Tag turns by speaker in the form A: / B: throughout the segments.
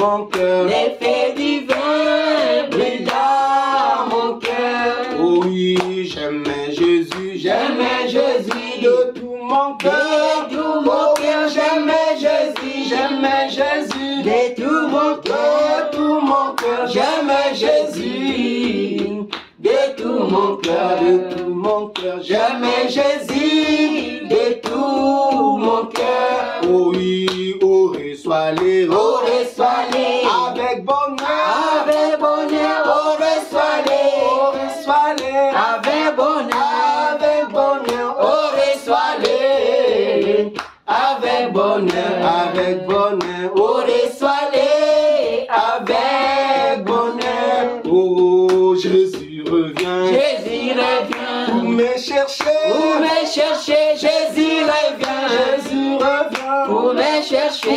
A: mon cœur.
B: L'effet divin brille dans mon cœur.
A: Oh oui, j'aimais Jésus,
B: J'aimais Jésus
A: de tout mon cœur.
B: de tout mon cœur.
A: J'aimais Jésus, j'aimais Jésus
B: De tout mon cœur.
A: de tout mon cœur.
B: J'aimais Jésus de tout mon cœur.
A: de tout mon cœur.
B: J'aimais Jésus de tout mon cœur.
A: Oh oui, oh reçois-les,
B: Oh, reçois-les
A: avec bonheur.
B: avec bonheur. Oh, reçois-les
A: Oh reçois-les,
B: avec bonheur.
A: avec bonheur.
B: Oh, reçois-les avec bonheur.
A: Avec bonheur.
B: Oh, reçois-les avec bonheur.
A: Oh Jésus revient
B: Jésus revient.
A: pour me chercher.
B: Pour me chercher, Jésus revient.
A: Jésus revient
B: Pour me chercher,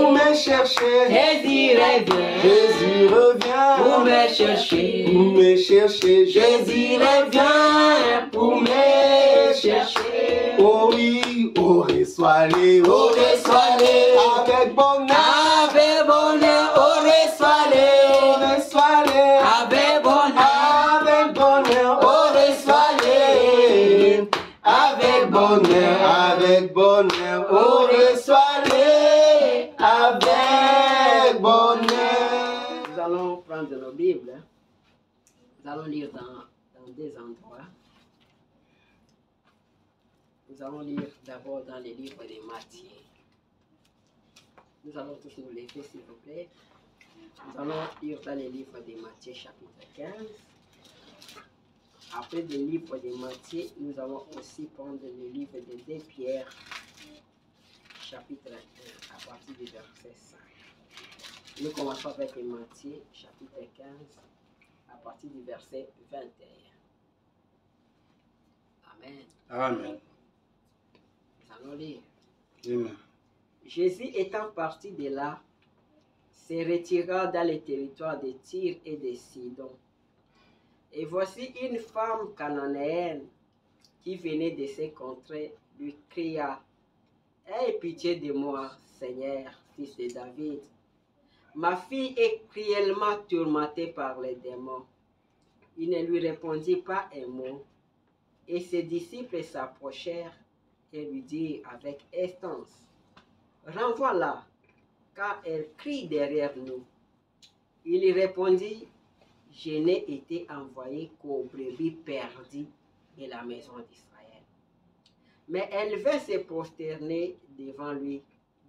A: pour me chercher.
B: Jésus revient.
A: Jésus revient
B: Pour me chercher,
A: pour me chercher.
B: Jésus revient. Pour me chercher.
A: Oh oui, oh reçois-les,
B: Oh, reçois-les
A: avec bonheur.
B: avec bonheur. Oh, reçois-les
A: Oh reçois-les
B: avec bonheur.
A: avec bonheur.
B: Oh, reçois-les avec bonheur.
A: Avec bonheur. Oh reçois-les avec bonheur.
B: Nous allons prendre nos Bibles. Nous allons lire dans des endroits. Nous allons lire d'abord dans les livres de Matthieu. Nous allons tous nous lever, s'il vous plaît. Nous allons lire dans les livres de Matthieu, chapitre 15. Après le livre de Matthieu, nous allons aussi prendre le livre de 2 Pierre, chapitre 1, à partir du verset 5. Nous commençons avec Matthieu, chapitre 15, à partir du verset 21. Amen.
A: Amen.
B: Nous allons lire.
A: Amen.
B: Jésus étant parti de là, se retira dans le territoire de Tyr et de Sidon. Et voici une femme cananéenne qui venait de ces contrées lui cria: Aie pitié de moi, Seigneur, fils de David. Ma fille est cruellement tourmentée par les démons. Il ne lui répondit pas un mot. Et ses disciples s'approchèrent et lui dirent avec instance: Renvoie-la, car elle crie derrière nous. Il lui répondit: Je n'ai été envoyé qu'aux brebis perdues de la maison d'Israël. Mais elle vint se prosterner devant lui,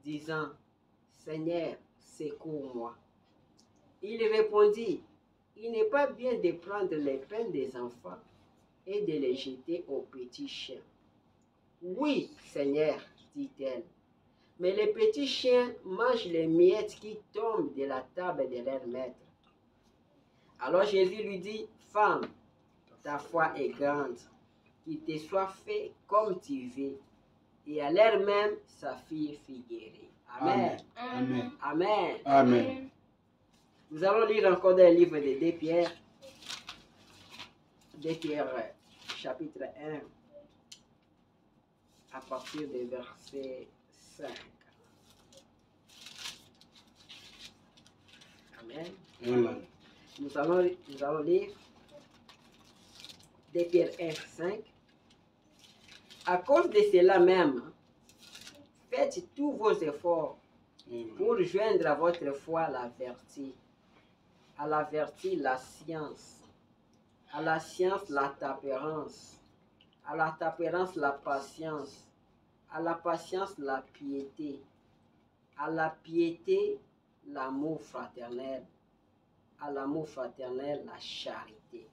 B: disant: Seigneur, secours-moi. Il répondit: Il n'est pas bien de prendre les pains des enfants et de les jeter aux petits chiens. Oui, Seigneur, dit-elle, mais les petits chiens mangent les miettes qui tombent de la table de leur maître. Alors Jésus lui dit: Femme, ta foi est grande, qu'il te soit fait comme tu veux. Et à l'heure même, sa fille fut guérie. Amen.
A: Amen.
B: Amen.
A: Amen.
B: Nous allons lire encore dans le livre de 2 Pierre. 2 Pierre, chapitre 1, à partir du verset 5. Amen.
A: Amen.
B: Nous allons lire 2 Pierre 1, 5. À cause de cela même, faites tous vos efforts pour joindre à votre foi la vertu, à la vertu la science, à la science la tempérance, à la tempérance la patience, à la patience la piété, à la piété l'amour fraternel, à l'amour fraternel la charité.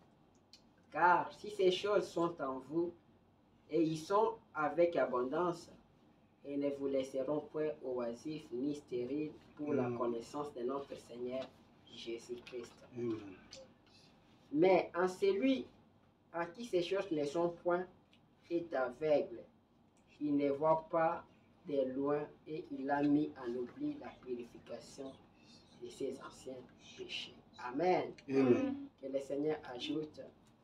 B: Car si ces choses sont en vous, et ils sont avec abondance, et ne vous laisseront point oisifs ni stériles pour la connaissance de notre Seigneur Jésus-Christ. Mais en celui à qui ces choses ne sont point est aveugle, il ne voit pas de loin et il a mis en oubli la purification de ses anciens péchés. Amen.
A: Amen.
B: Que le Seigneur ajoute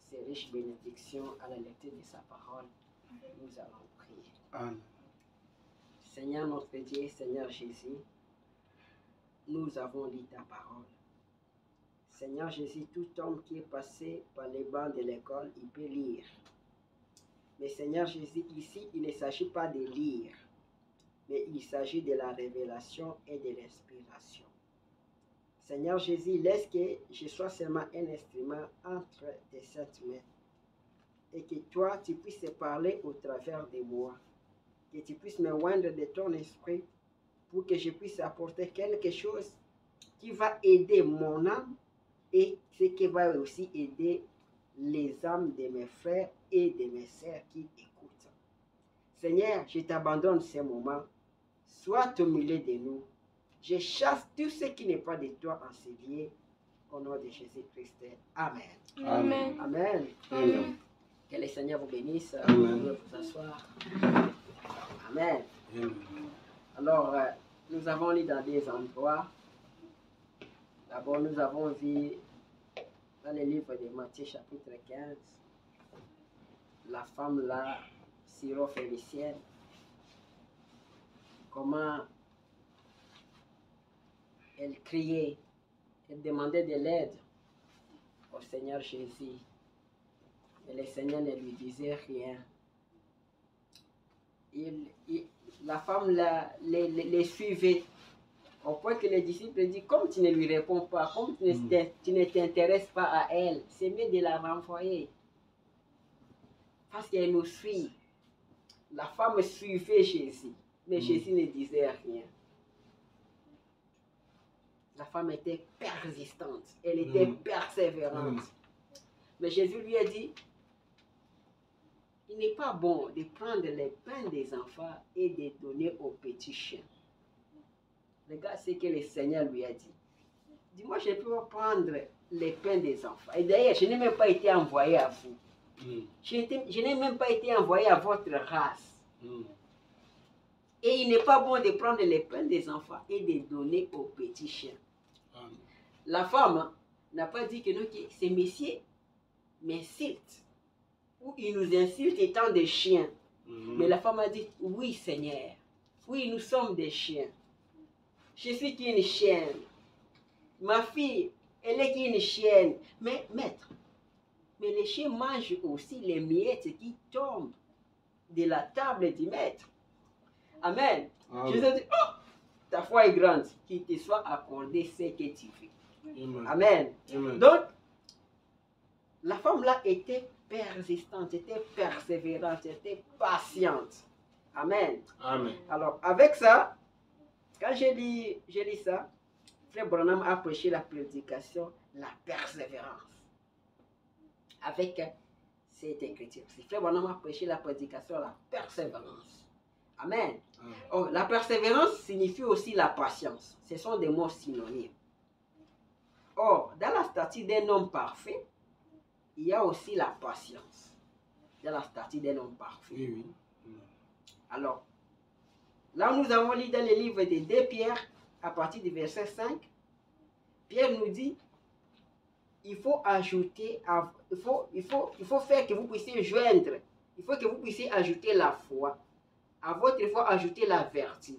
B: ses riches bénédictions à la lecture de sa parole. Nous allons prier.
A: Amen.
B: Seigneur notre Dieu, Seigneur Jésus, nous avons lu ta parole. Seigneur Jésus, tout homme qui est passé par les bancs de l'école, il peut lire. Mais Seigneur Jésus, ici, il ne s'agit pas de lire, mais il s'agit de la révélation et de l'inspiration. Seigneur Jésus, laisse que je sois seulement un instrument entre tes saintes mains et que toi, tu puisses parler au travers de moi, que tu puisses me oindre de ton esprit pour que je puisse apporter quelque chose qui va aider mon âme et ce qui va aussi aider les âmes de mes frères et de mes sœurs qui écoutent. Seigneur, je t'abandonne ces moments. Sois au milieu de nous. Je chasse tout ce qui n'est pas de toi en ce lieu. Au nom de Jésus-Christ. Amen.
A: Amen.
B: Amen.
A: Amen.
B: Que le Seigneur vous bénisse.
A: Amen.
B: Vous pouvez vous asseoir. Amen.
A: Amen.
B: Alors, nous avons lu dans des endroits. D'abord, nous avons vu dans le livre de Matthieu chapitre 15, la femme là, syro-phénicienne, comment elle criait, elle demandait de l'aide au Seigneur Jésus. Et le Seigneur ne lui disait rien. La femme les suivait. Au point que les disciples disent, comme tu ne lui réponds pas, comme tu ne t'intéresses pas à elle, c'est mieux de la renvoyer. Parce qu'elle nous suit. La femme suivait Jésus, mais Jésus ne disait rien. La femme était persistante, elle était persévérante. Mais Jésus lui a dit, il n'est pas bon de prendre les pains des enfants et de donner aux petits chiens. Regarde ce que le Seigneur lui a dit. Dis-moi, je peux prendre les pains des enfants. Et d'ailleurs, je n'ai même pas été envoyé à vous. Je n'ai même pas été envoyé à votre race. Et il n'est pas bon de prendre les pains des enfants et de donner aux petits chiens. La femme n'a pas dit que non, ces messieurs m'insultent. Ou ils nous insultent étant des chiens. Mais la femme a dit, oui Seigneur, oui nous sommes des chiens. Je suis qu'une chienne. Ma fille, elle est qu'une chienne. Mais maître, mais les chiens mangent aussi les miettes qui tombent de la table du maître. Amen. Jésus a dit, oh, ta foi est grande, qu'il te soit accordé ce que tu veux. Amen.
A: Amen.
B: Donc, la femme là était persistante, était persévérante, était patiente. Amen.
A: Amen.
B: Alors, avec ça, quand j'ai lu ça, Frère Branham a prêché la prédication, la persévérance. Avec cette écriture. Frère Branham a prêché la prédication, la persévérance. Amen. Oh, la persévérance signifie aussi la patience. Ce sont des mots synonymes. Or, dans la statue d'un homme parfait, il y a aussi la patience. Dans la statue d'un homme parfait.
A: Oui.
B: Alors, là nous avons lu dans le livre de 2 Pierre, à partir du verset 5, Pierre nous dit, il faut ajouter, il faut faire que vous puissiez joindre, il faut que vous puissiez ajouter la foi. À votre foi, ajouter la vertu.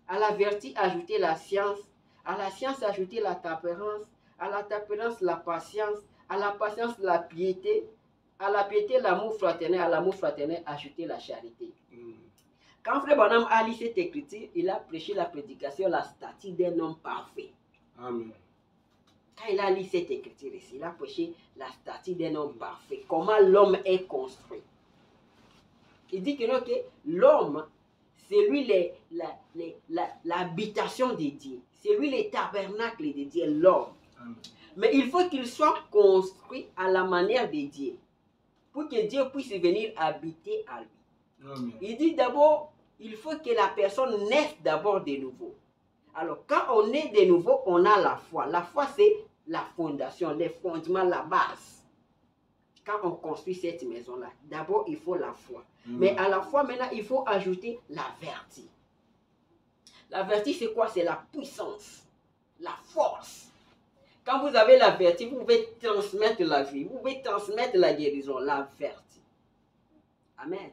B: À la vertu, ajouter la science. À la science, ajouter la tempérance. À la tempérance, la patience. À la patience, la piété. À la piété, l'amour fraternel. À l'amour fraternel, ajouter la charité. Quand Frère Branham a lu cette écriture, il a prêché la prédication, la statue d'un homme parfait.
A: Amen.
B: Quand il a lu cette écriture ici, il a prêché la statue d'un homme parfait. Comment l'homme est construit. Il dit que non, que l'homme, c'est lui l'habitation de Dieu. C'est lui le tabernacle de Dieu, l'homme. Mais il faut qu'il soit construit à la manière de Dieu. Pour que Dieu puisse venir habiter à lui.
A: Amen.
B: Il dit d'abord, il faut que la personne naisse d'abord de nouveau. Alors, quand on est de nouveau, on a la foi. La foi, c'est la fondation, les fondements, la base. Quand on construit cette maison-là, d'abord, il faut la foi. Mais à la foi, maintenant, il faut ajouter la vertu. La vertu, c'est quoi? C'est la puissance, la force. Quand vous avez la vertu, vous pouvez transmettre la vie, vous pouvez transmettre la guérison, la vertu. Amen.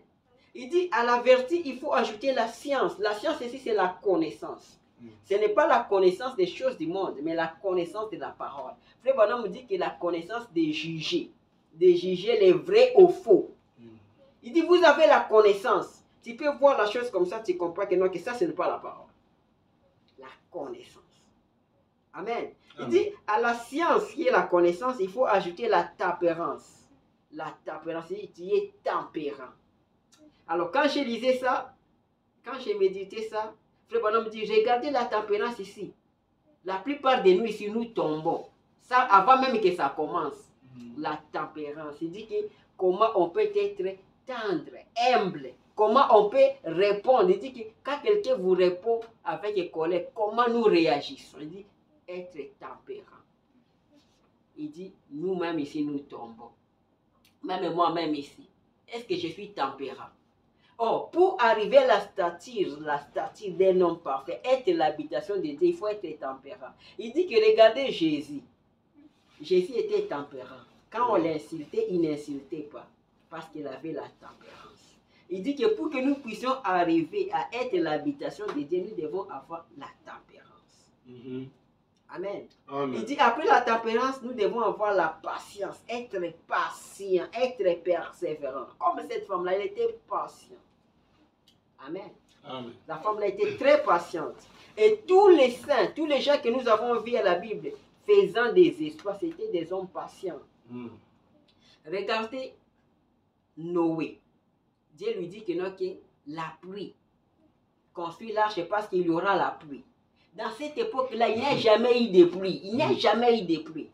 B: Il dit, à la vertu, il faut ajouter la science. La science ici, c'est la connaissance. Ce n'est pas la connaissance des choses du monde, mais la connaissance de la parole. Frère Branham me dit que la connaissance de juger les vrais au faux. Il dit, vous avez la connaissance. Tu peux voir la chose comme ça, tu comprends que non, que ça, ce n'est pas la parole. La connaissance. Amen. Il dit, à la science qui est la connaissance, il faut ajouter la tempérance. La tempérance, il dit, tu es tempérant. Alors, quand je lisais ça, quand j'ai médité ça, Frère Branham me dit, regardez la tempérance ici. La plupart de nous ici, nous tombons. Ça, avant même que ça commence. La tempérance. Il dit que comment on peut être tendre, humble. Comment on peut répondre. Il dit que quand quelqu'un vous répond avec colère, comment nous réagissons. Il dit, être tempérant. Il dit, nous-mêmes ici, nous tombons. Même moi-même ici. Est-ce que je suis tempérant? Oh, pour arriver à la stature d'un homme parfait, être l'habitation de Dieu, il faut être tempérant. Il dit que regardez Jésus. Jésus était tempérant. Quand on l'insultait, il n'insultait pas. Parce qu'il avait la tempérance. Il dit que pour que nous puissions arriver à être l'habitation de Dieu, nous devons avoir la tempérance. Amen. Il dit après la tempérance, nous devons avoir la patience, être patient, être persévérant. Comme cette femme-là, elle était patiente. Amen. Amen. La femme-là était très patiente. Et tous les saints, tous les gens que nous avons vus à la Bible, faisant des exploits, c'était des hommes patients. Regardez Noé. Dieu lui dit que non, que la pluie, construit l'arche parce qu'il y aura la pluie. Dans cette époque-là, il n'y a jamais eu de pluie. Il n'y a jamais eu de pluie.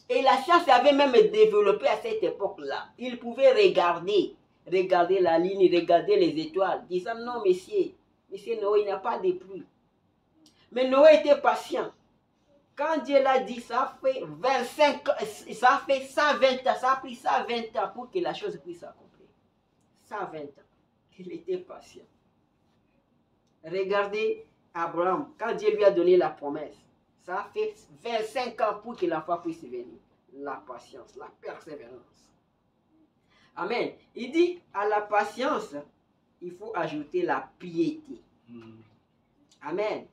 B: Et la science avait même développé à cette époque-là. Il pouvait regarder la ligne, regarder les étoiles, disant non, monsieur Noé, il n'y a pas de pluie. Mais Noé était patient. Quand Dieu l'a dit, ça fait 25 ans, ça fait 120 ans, ça a pris 120 ans pour que la chose puisse s'accomplir. 120 ans. Il était patient. Regardez Abraham, quand Dieu lui a donné la promesse, ça a fait 25 ans pour que la foi puisse venir. La patience, la persévérance. Amen. Il dit, à la patience, il faut ajouter la piété. Amen.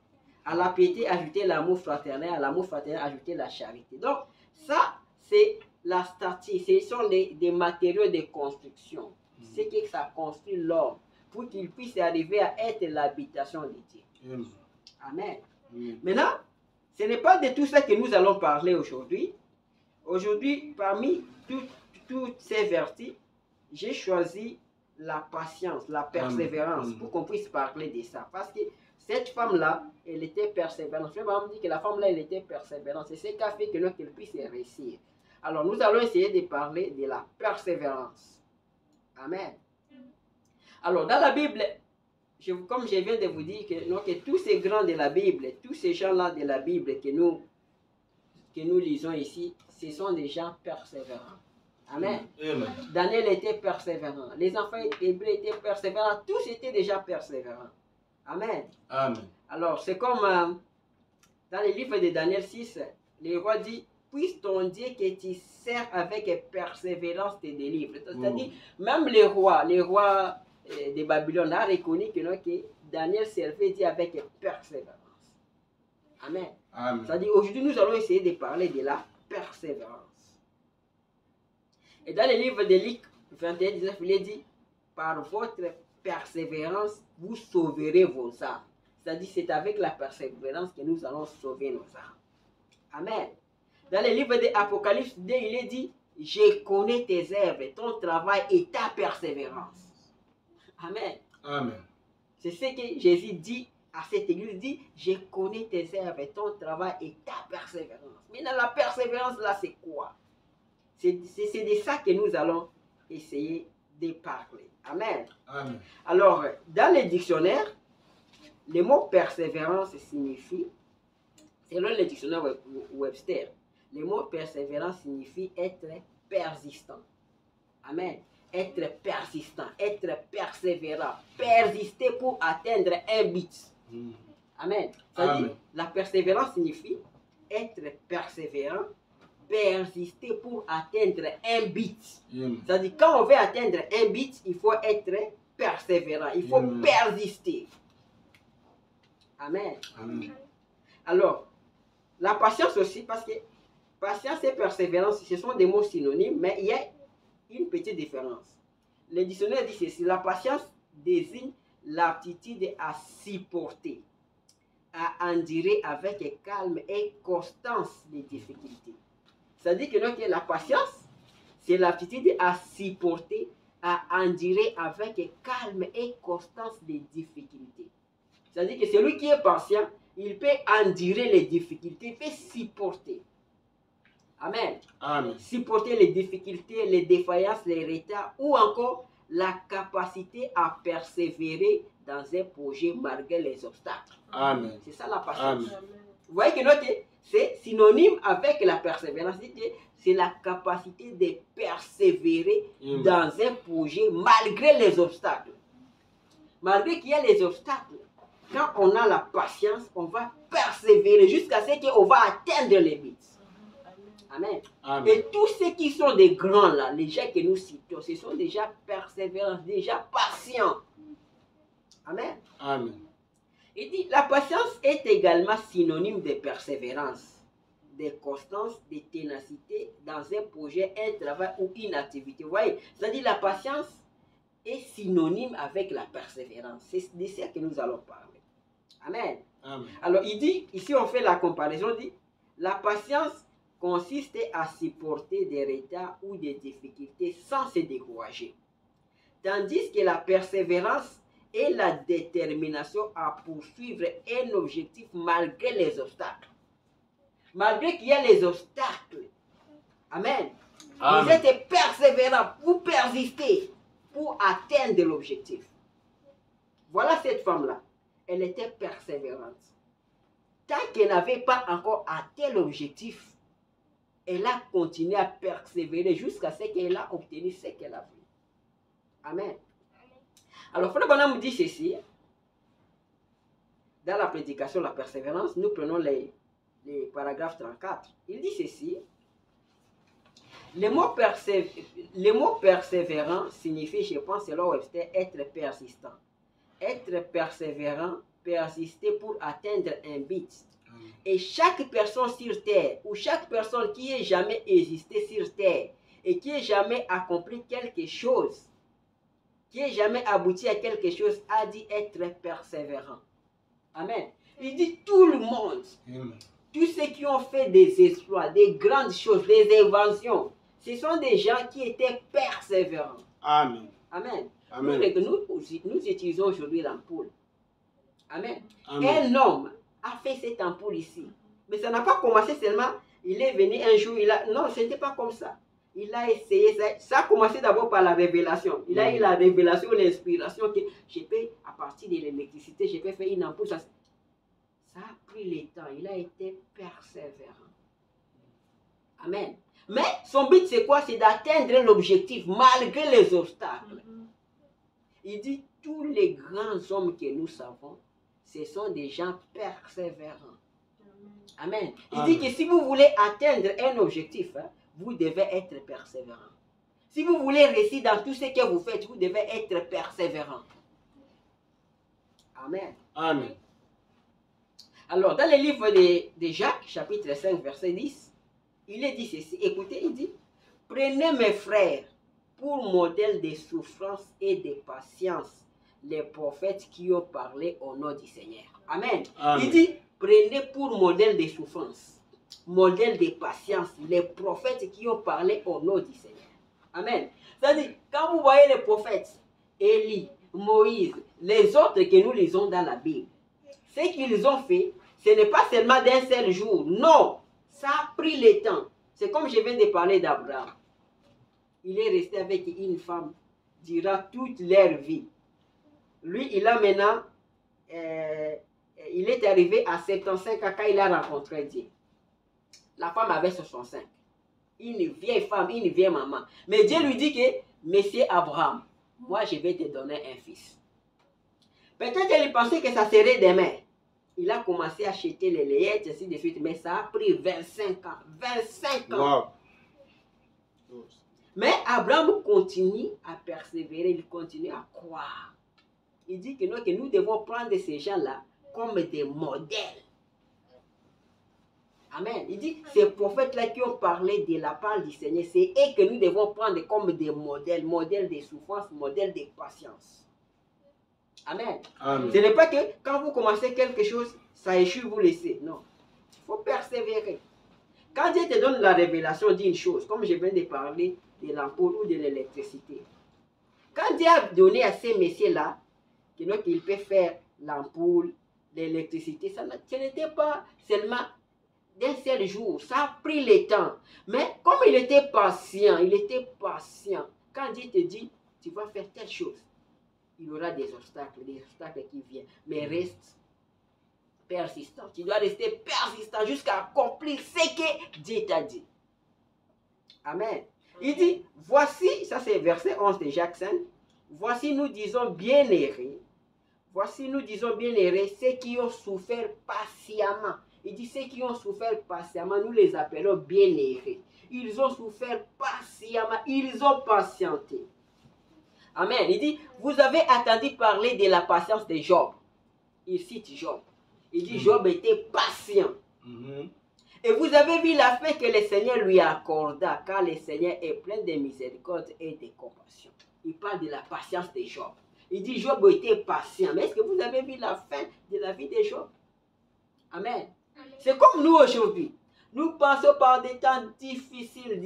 B: À la piété, ajouter l'amour fraternel. À l'amour fraternel, ajouter la charité. Donc, ça, c'est la statique. Ce sont des matériaux de construction. C'est que ça construit l'homme pour qu'il puisse arriver à être l'habitation de Dieu. Amen. Maintenant, ce n'est pas de tout ça que nous allons parler aujourd'hui. Aujourd'hui, parmi toutes ces vertus, j'ai choisi la patience, la persévérance, pour qu'on puisse parler de ça. Parce que cette femme-là, elle était persévérante. Je vais me dire que la femme-là, elle était persévérante. C'est ce qui a fait qu'elle puisse réussir. Alors, nous allons essayer de parler de la persévérance. Amen. Alors, dans la Bible, comme je viens de vous dire, que tous ces grands de la Bible, tous ces gens-là de la Bible que nous lisons ici, ce sont des gens persévérants. Amen. Amen. Daniel était persévérant. Les enfants hébreux étaient persévérants. Tous étaient déjà persévérants. Amen. Amen. Alors, c'est comme dans le livre de Daniel 6, le roi dit, puisse ton Dieu que tu sers avec persévérance te délivre. C'est-à-dire, même les rois de Babylone a reconnu que Daniel servait Dieu avec persévérance. Amen. Amen. C'est-à-dire, aujourd'hui, nous allons essayer de parler de la persévérance. Et dans le livre de Luc 21, 19, il est dit, par votre persévérance, vous sauverez vos âmes. C'est-à-dire, c'est avec la persévérance que nous allons sauver nos âmes. Amen. Dans le livre de Apocalypse 2, il est dit, je connais tes œuvres, ton travail et ta persévérance. Amen. Amen. C'est ce que Jésus dit à cette église, il dit, je connais tes œuvres, ton travail et ta persévérance. Maintenant, la persévérance, là, c'est quoi? C'est de ça que nous allons essayer de parler. Amen. Amen. Alors, dans le dictionnaire, le mot persévérance signifie, selon le dictionnaire Webster, le mot persévérance signifie être persistant. Amen. Être persistant, être persévérant, persister pour atteindre un but. Amen. C'est-à-dire, la persévérance signifie être persévérant, persister pour atteindre un but. C'est-à-dire, quand on veut atteindre un but, il faut être persévérant, il faut persister. Amen.
A: Amen.
B: Alors, la patience aussi, parce que patience et persévérance, ce sont des mots synonymes, mais il y a une petite différence. Le dictionnaire dit ceci, la patience désigne l'aptitude à supporter, à endurer avec calme et constance les difficultés. Ça dit que donc, la patience, c'est l'aptitude à supporter, à endurer avec calme et constance les difficultés. C'est-à-dire que celui qui est patient, il peut endurer les difficultés, il peut supporter. Amen.
A: Amen.
B: Supporter les difficultés, les défaillances, les retards, ou encore la capacité à persévérer dans un projet malgré les obstacles.
A: Amen.
B: C'est ça la patience.
A: Amen.
B: Vous voyez que c'est synonyme avec la persévérance. C'est la capacité de persévérer
A: Amen.
B: dans un projet malgré les obstacles. Malgré qu'il y a les obstacles, quand on a la patience, on va persévérer jusqu'à ce qu'on va atteindre les buts. Amen.
A: Amen.
B: Et tous ceux qui sont des grands là, les gens que nous citons, ce sont déjà persévérants, déjà patients. Amen.
A: Amen.
B: Il dit, la patience est également synonyme de persévérance, de constance, de ténacité dans un projet, un travail ou une activité. Vous voyez, c'est-à-dire la patience est synonyme avec la persévérance. C'est de ça que nous allons parler. Amen.
A: Amen.
B: Alors, il dit, ici on fait la comparaison, il dit, la patience consiste à supporter des retards ou des difficultés sans se décourager. Tandis que la persévérance est la détermination à poursuivre un objectif malgré les obstacles. Malgré qu'il y a les obstacles. Amen.
A: Amen.
B: Vous êtes persévérant, vous persistez pour atteindre l'objectif. Voilà cette femme-là. Elle était persévérante. Tant qu'elle n'avait pas encore atteint l'objectif, elle a continué à persévérer jusqu'à ce qu'elle a obtenu ce qu'elle a voulu. Amen. Alors, Frère Branham dit ceci. Dans la prédication de la persévérance, nous prenons les paragraphes 34. Il dit ceci. Le mot persévérant signifie, je pense, selon Webster, être persistant. Être persévérant, persister pour atteindre un but. Et chaque personne sur terre, ou chaque personne qui ait jamais existé sur terre, et qui ait jamais accompli quelque chose, qui ait jamais abouti à quelque chose, a dit être persévérant. Amen. Il dit tout le monde,
A: Amen.
B: tous ceux qui ont fait des exploits, des grandes choses, des inventions, ce sont des gens qui étaient persévérants.
A: Amen.
B: Amen.
A: Amen.
B: Nous utilisons aujourd'hui l'ampoule. Amen.
A: Amen.
B: Un homme a fait cette ampoule ici. Mais ça n'a pas commencé seulement, il est venu un jour, non, ce n'était pas comme ça. Il a essayé, ça a commencé d'abord par la révélation. Il a eu la révélation, l'inspiration que je peux, à partir de l'électricité, je peux faire une ampoule. Ça a pris le temps, il a été persévérant. Amen. Mais son but c'est quoi? C'est d'atteindre l'objectif malgré les obstacles. Il dit, tous les grands hommes que nous savons, ce sont des gens persévérants. Amen. Il dit que si vous voulez atteindre un objectif, vous devez être persévérant. Si vous voulez réussir dans tout ce que vous faites, vous devez être persévérant. Amen.
A: Amen.
B: Alors, dans le livre de Jacques, chapitre 5, verset 10, il est dit ceci. Écoutez, il dit, prenez mes frères pour modèle de souffrance et de patience les prophètes qui ont parlé au nom du Seigneur. Amen.
A: Amen.
B: Il dit, prenez pour modèle de souffrance, modèle de patience, les prophètes qui ont parlé au nom du Seigneur. Amen. C'est-à-dire, quand vous voyez les prophètes, Élie, Moïse, les autres que nous lisons dans la Bible, ce qu'ils ont fait, ce n'est pas seulement d'un seul jour. Non, ça a pris le temps. C'est comme je viens de parler d'Abraham. Il est resté avec une femme durant toute leur vie. Lui, il a maintenant, il est arrivé à 75 ans quand il a rencontré Dieu. La femme avait 65. Une vieille femme, une vieille maman. Mais Dieu lui dit que, Monsieur Abraham, moi je vais te donner un fils. Peut-être qu'il pensait que ça serait demain. Il a commencé à acheter les layettes, ainsi de suite, mais ça a pris 25 ans. 25 ans.
A: Wow.
B: Mais Abraham continue à persévérer, il continue à croire. Il dit que nous devons prendre ces gens-là comme des modèles. Amen. Il dit, ces prophètes-là qui ont parlé de la part du Seigneur, c'est eux que nous devons prendre comme des modèles, modèles de souffrance, modèles de patience. Amen.
C: Amen.
B: Ce n'est pas que quand vous commencez quelque chose, ça échoue, vous laissez. Non. Il faut persévérer. Quand Dieu te donne la révélation d'une chose, comme je viens de parler de l'ampoule ou de l'électricité, quand Dieu a donné à ces messieurs-là, qu'il peut faire l'ampoule, l'électricité, ce n'était pas seulement d'un seul jour, ça a pris le temps. Mais comme il était patient, quand Dieu te dit, tu vas faire telle chose, il y aura des obstacles qui viennent, mais reste persistant. Tu dois rester persistant jusqu'à accomplir ce que Dieu t'a dit. Amen. Il dit, voici, ça c'est verset 11 de Jacques 5, voici nous disons bien-aimés, ceux qui ont souffert patiemment. Il dit, ceux qui ont souffert patiemment, nous les appelons bien-aimés. Ils ont souffert patiemment, ils ont patienté. Amen. Il dit, vous avez entendu parler de la patience de Job. Il cite Job. Il dit, Job était patient. Et vous avez vu la fin que le Seigneur lui accorda, car le Seigneur est plein de miséricorde et de compassion. Il parle de la patience de Job. Il dit, Job était patient. Mais est-ce que vous avez vu la fin de la vie de Job? Amen. C'est comme nous aujourd'hui. Nous passons par des temps difficiles.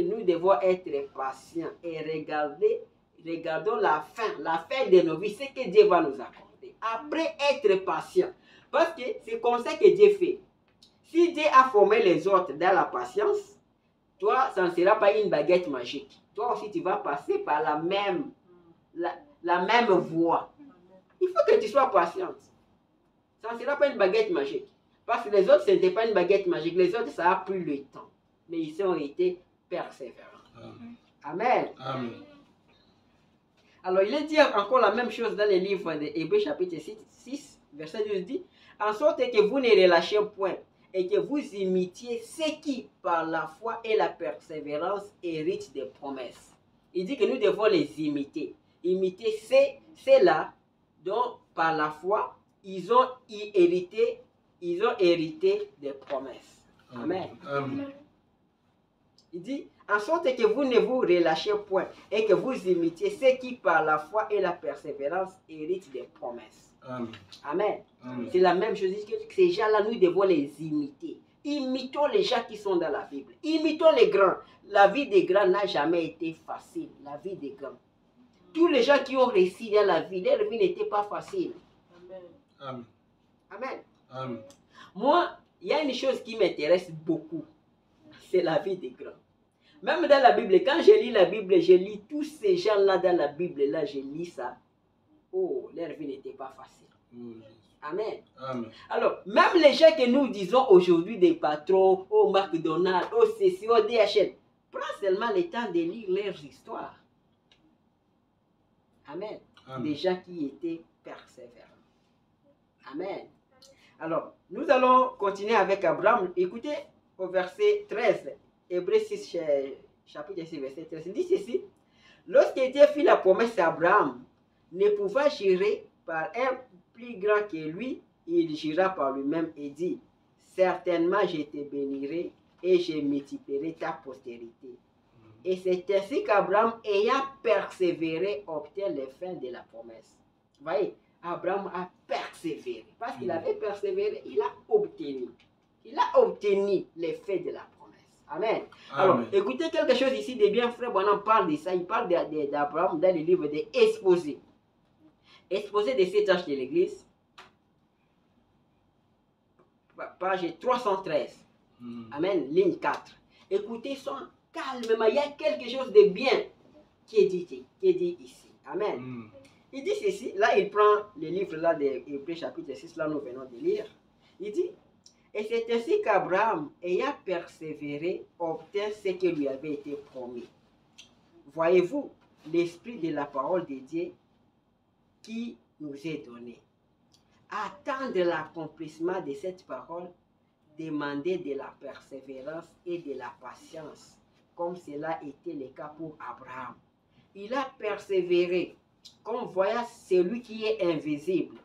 B: Nous devons être patients et regardons la fin de nos vies, ce que Dieu va nous accorder. Après être patient. Parce que c'est comme ça que Dieu fait. Si Dieu a formé les autres dans la patience, toi, ça ne sera pas une baguette magique. Toi aussi, tu vas passer par la même voie. Il faut que tu sois patiente. Ça ne sera pas une baguette magique. Parce que les autres, ce n'était pas une baguette magique. Les autres, ça a pris le temps. Mais ils ont été persévérants. Amen.
C: Amen.
B: Alors, il est dit encore la même chose dans le livre de Hébreux chapitre 6, verset 12 dit, en sorte que vous ne relâchiez point et que vous imitiez ceux qui, par la foi et la persévérance, héritent des promesses. Il dit que nous devons les imiter. Imiter ceux-là dont, par la foi, ils ont hérité des promesses. Amen.
C: Amen.
B: Il dit, en sorte que vous ne vous relâchez point et que vous imitiez ceux qui, par la foi et la persévérance, héritent des promesses.
C: Amen.
B: Amen.
C: Amen.
B: C'est la même chose que ces gens-là, nous devons les imiter. Imitons les gens qui sont dans la Bible. Imitons les grands. La vie des grands n'a jamais été facile. La vie des grands. Tous les gens qui ont réussi dans la vie, leur vie n'était pas facile.
C: Amen.
B: Amen.
C: Amen.
B: Moi, il y a une chose qui m'intéresse beaucoup. C'est la vie des grands. Même dans la Bible, quand je lis la Bible, je lis tous ces gens-là dans la Bible, là, je lis ça. Oh, leur vie n'était pas facile. Amen.
C: Amen.
B: Alors, même les gens que nous disons aujourd'hui des patrons, au McDonald's, au CC, au DHL, prends seulement le temps de lire leurs histoires. Amen.
C: Amen.
B: Des gens qui étaient persévérants. Amen. Alors, nous allons continuer avec Abraham. Écoutez au verset 13, Hébreux 6, chapitre 6, verset 13. Il dit ceci, lorsque Dieu fit la promesse à Abraham, ne pouvant jurer par un plus grand que lui, il jura par lui-même et dit, certainement je te bénirai et je multiplierai ta postérité. Et c'est ainsi qu'Abraham, ayant persévéré, obtient les fins de la promesse. Vous voyez, Abraham a persévéré. Parce qu'il avait persévéré, il a obtenu. Il a obtenu les faits de la promesse. Amen. Alors, écoutez quelque chose ici de bien, frère Bonham parle de ça. Il parle d'Abraham dans le livre des Exposés. Exposé des 7 âges de l'Église. Page 313. Amen. Ligne 4. Écoutez ça calmement. Il y a quelque chose de bien qui est dit ici. Amen. Il dit ceci. Là, il prend le livre là de Hébreux chapitre 6. Là, nous venons de lire. Il dit, et c'est ainsi qu'Abraham, ayant persévéré, obtint ce qui lui avait été promis. Voyez-vous l'esprit de la parole de Dieu qui nous est donné. Attendre l'accomplissement de cette parole, demander de la persévérance et de la patience, comme cela était le cas pour Abraham. Il a persévéré, comme voyant celui qui est invisible,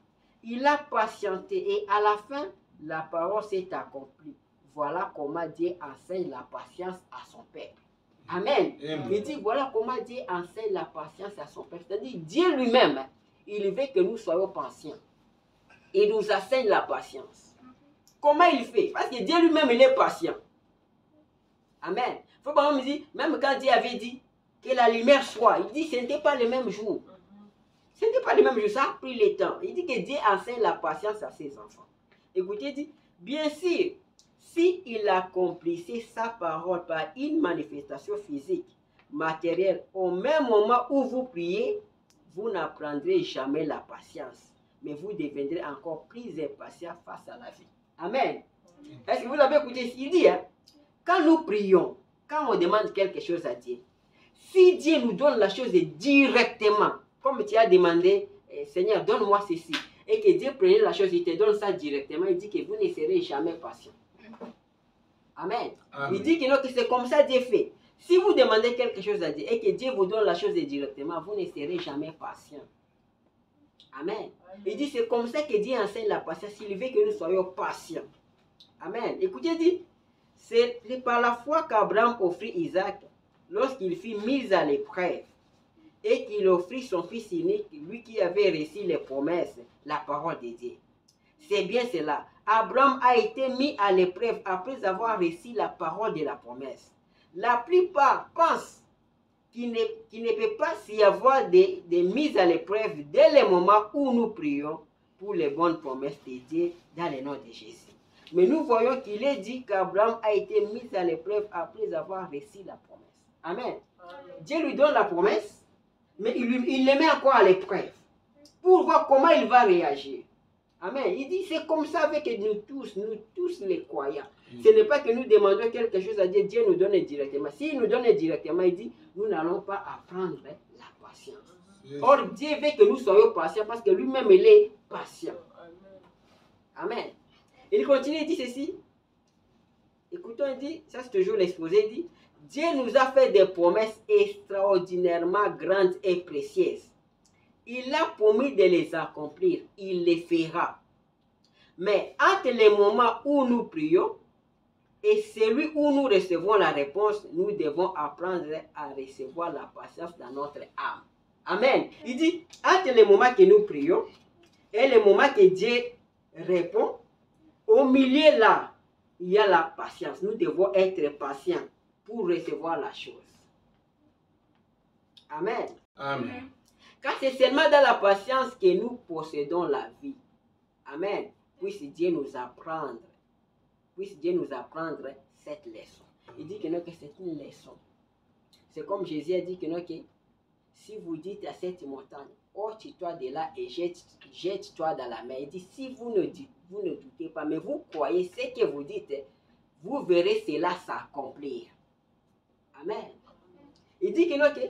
B: Il a patienté et à la fin, la parole s'est accomplie. Voilà comment Dieu enseigne la patience à son peuple. Amen.
C: Amen.
B: Il dit, voilà comment Dieu enseigne la patience à son peuple. C'est-à-dire, Dieu lui-même, il veut que nous soyons patients. Il nous enseigne la patience. Comment il fait? Parce que Dieu lui-même, il est patient. Amen. Il faut pas me dire, même quand Dieu avait dit que la lumière soit, il dit, ce n'était pas le même jour. Ce n'était pas le même jour, ça a pris le temps. Il dit que Dieu enseigne la patience à ses enfants. Écoutez, il dit, bien sûr, s'il accomplissait sa parole par une manifestation physique, matérielle, au même moment où vous priez, vous n'apprendrez jamais la patience, mais vous deviendrez encore plus impatient face à la vie. Amen. Est-ce que vous avez écouté ce qu'il dit? Quand nous prions, quand on demande quelque chose à Dieu, si Dieu nous donne la chose directement, comme tu as demandé, Seigneur, donne-moi ceci, et que Dieu prenne la chose, il te donne ça directement, il dit que vous ne serez jamais patient. Amen.
C: Amen.
B: Il dit que, non, que c'est comme ça Dieu fait. Si vous demandez quelque chose à Dieu et que Dieu vous donne la chose directement, vous ne serez jamais patient. Amen. Il dit c'est comme ça que Dieu enseigne la patience. Il veut que nous soyons patients. Amen. Écoutez, il dit, c'est par la foi qu'Abraham offrit Isaac lorsqu'il fut mis à l'épreuve et qu'il offrit son fils unique, lui qui avait reçu les promesses, la parole de Dieu. C'est bien cela. Abraham a été mis à l'épreuve après avoir reçu la parole de la promesse. La plupart pensent qu'il ne peut pas s'y avoir des mises à l'épreuve dès le moment où nous prions pour les bonnes promesses de Dieu dans le nom de Jésus. Mais nous voyons qu'il est dit qu'Abraham a été mis à l'épreuve après avoir reçu la promesse. Amen. Dieu lui donne la promesse, mais il le met encore à l'épreuve pour voir comment il va réagir. Amen. Il dit, c'est comme ça avec nous tous les croyants. Ce n'est pas que nous demandons quelque chose à Dieu, Dieu nous donne directement. S'il nous donne directement, il dit, nous n'allons pas apprendre la patience. Or, Dieu veut que nous soyons patients parce que lui-même, il est patient. Amen. Il continue, il dit ceci. Écoutons, il dit, ça c'est toujours l'exposé, il dit, Dieu nous a fait des promesses extraordinairement grandes et précieuses. Il a promis de les accomplir, il les fera. Mais entre les moments où nous prions et celui où nous recevons la réponse, nous devons apprendre à recevoir la patience dans notre âme. Amen. Il dit, entre les moments que nous prions et les moments que Dieu répond, au milieu là, il y a la patience. Nous devons être patients pour recevoir la chose. Amen.
C: Amen.
B: Car c'est seulement dans la patience que nous possédons la vie. Amen. Puisse Dieu nous apprendre. Puisse Dieu nous apprendre cette leçon. Il dit que, non, que c'est une leçon. C'est comme Jésus a dit que, non, que si vous dites à cette montagne, ôte-toi de là et jette-toi dans la mer. Il dit, si vous ne doutez pas, mais vous croyez ce que vous dites, vous verrez cela s'accomplir. Amen. Il dit que, non, que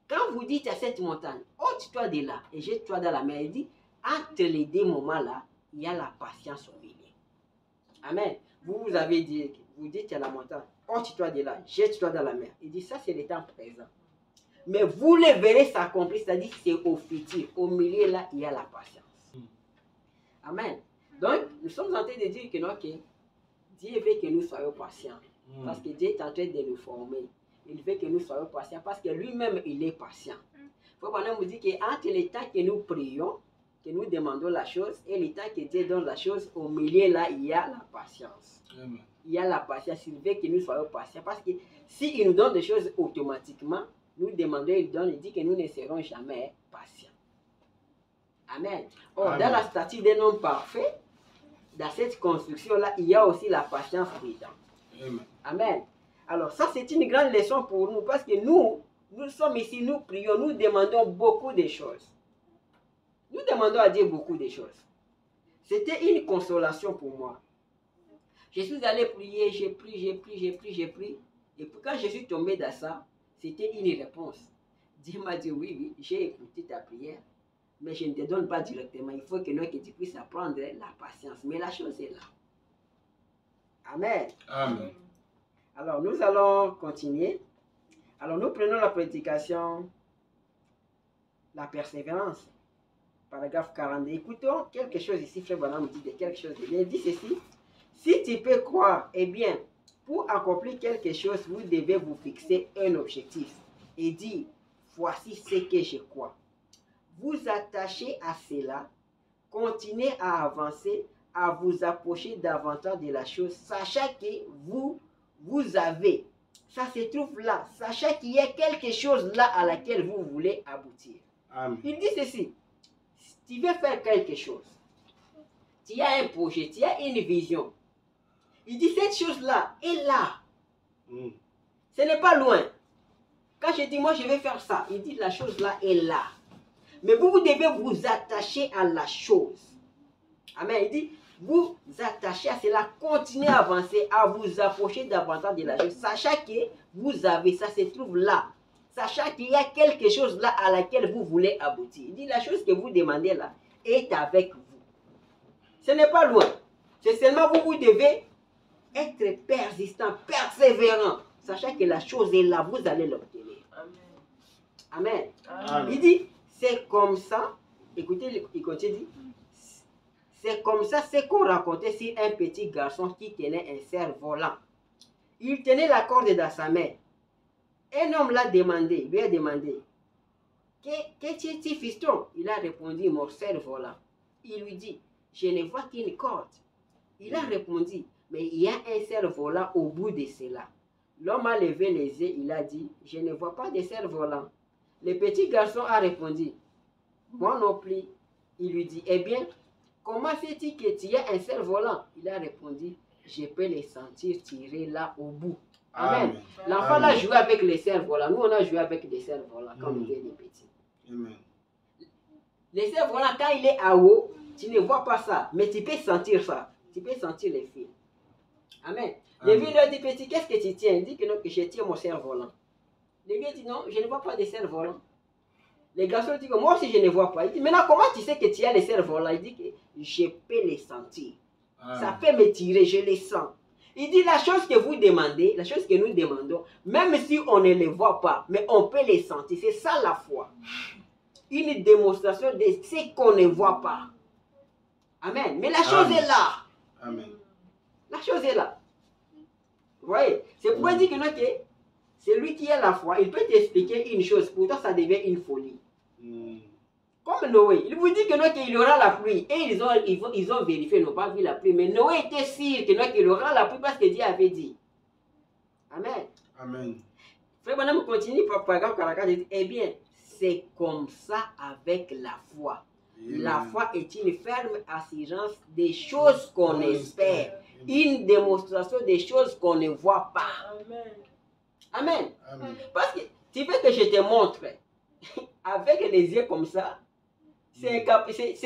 B: quand vous dites à cette montagne, ôte-toi de là et jette-toi dans la mer, il dit, entre les deux moments-là, il y a la patience au milieu. Amen. Vous avez dit, vous dites à la montagne, ôte-toi de là, jette-toi dans la mer. Il dit, ça c'est le temps présent. Mais vous le verrez s'accomplir, c'est-à-dire c'est au futur. Au milieu là, il y a la patience. Amen. Donc, nous sommes en train de dire que, non, que Dieu veut que nous soyons patients. Parce que Dieu est en train de nous former. Il veut que nous soyons patients parce que lui-même, il est patient. Il faut qu'on nous dire qu'entre le temps que nous prions, que nous demandons la chose, et le temps que Dieu donne la chose, au milieu là, il y a la patience.
C: Amen.
B: Il y a la patience. Il veut que nous soyons patients. Parce que s'il nous donne des choses automatiquement, nous demandons, il donne, il dit que nous ne serons jamais patients. Amen. Or,
C: Amen.
B: dans la statue d'un homme parfait, dans cette construction-là, il y a aussi la patience dedans.
C: Amen.
B: Amen. Alors ça, c'est une grande leçon pour nous parce que nous sommes ici, nous prions, nous demandons beaucoup de choses. Nous demandons à Dieu beaucoup de choses. C'était une consolation pour moi. Je suis allé prier, j'ai prié. Et puis quand je suis tombé dans ça, c'était une réponse. Dieu m'a dit, oui, j'ai écouté ta prière, mais je ne te donne pas directement. Il faut que tu puisses apprendre la patience. Mais la chose est là. Amen.
C: Amen.
B: Alors, nous allons continuer. Alors, nous prenons la prédication, la persévérance. paragraphe 42. Écoutons quelque chose ici, frère Branham dit quelque chose. Il dit ceci. Si tu peux croire, eh bien, pour accomplir quelque chose, vous devez vous fixer un objectif et dire, voici ce que je crois. Vous attachez à cela, continuez à avancer, à vous approcher davantage de la chose, sachant que vous avez, ça se trouve là, sachant qu'il y a quelque chose là à laquelle vous voulez aboutir.
A: Amen.
B: Il dit ceci, si tu veux faire quelque chose, tu as un projet, tu as une vision. Il dit cette chose-là est là. Ce n'est pas loin. Quand je dis moi je vais faire ça, il dit la chose là est là. Mais vous devez vous attacher à la chose. Amen. Il dit vous attachez à cela, continuez à avancer, à vous approcher davantage de la chose. Sachant que vous avez, ça se trouve là. Sachant qu'il y a quelque chose là à laquelle vous voulez aboutir. Il dit la chose que vous demandez là est avec vous. Ce n'est pas loin. C'est seulement vous devez être persistant, persévérant, sachant que la chose est là, vous allez l'obtenir. Amen. Amen. Il dit, c'est comme ça, écoutez, il continue, c'est comme ça ce qu'on racontait sur un petit garçon qui tenait un cerf-volant. Il tenait la corde dans sa main. Un homme l'a demandé, lui a demandé, qu'est-ce que tu fiston? Il a répondu, mon cerf-volant. Il lui dit, je ne vois qu'une corde. Il a répondu, mais il y a un cerf-volant au bout de cela. L'homme a levé les yeux, il a dit, je ne vois pas de cerf-volant. Le petit garçon a répondu, moi non plus. Il lui dit, eh bien, comment sais-tu que tu as un cerf-volant? Il a répondu, je peux les sentir tirer là au bout. Amen. L'enfant a joué avec les cerfs-volants. Nous, on a joué avec des cerfs-volants quand on était des petits. Amen. Les cerfs-volants, quand il est à haut, tu ne vois pas ça, mais tu peux sentir ça. Tu peux sentir les fils. Amen. Le vieux lui a dit, petit, qu'est-ce que tu tiens? Il dit que non, que je tiens mon cerf-volant. Le vieux dit, non, je ne vois pas de cerf-volant. Les garçons disent que moi aussi je ne vois pas. Il dit, maintenant comment tu sais que tu as les cerfs-volants? Il dit que je peux les sentir. Ça peut me tirer, je les sens. Il dit la chose que vous demandez, la chose que nous demandons, même si on ne les voit pas, mais on peut les sentir. C'est ça la foi. Une démonstration de ce qu'on ne voit pas. Amen. Mais la chose est là. Amen. La chose est là. Vous voyez? C'est pourquoi il dit que non, celui qui a la foi, il peut t'expliquer une chose, pourtant ça devient une folie. Comme Noé, il vous dit que non, qu'il y aura la pluie. Et ils ont vérifié, ils n'ont pas vu la pluie. Mais Noé était sûr que non, qu'il aura la pluie parce que Dieu avait dit. Amen. Amen. Frère Branham continue par paragraphe 44, il dit, eh bien, c'est comme ça avec la foi. Amen. La foi est une ferme assurance des choses qu'on espère. Une démonstration des choses qu'on ne voit pas. Amen. Amen. Amen. Parce que tu veux que je te montre avec les yeux comme ça, c'est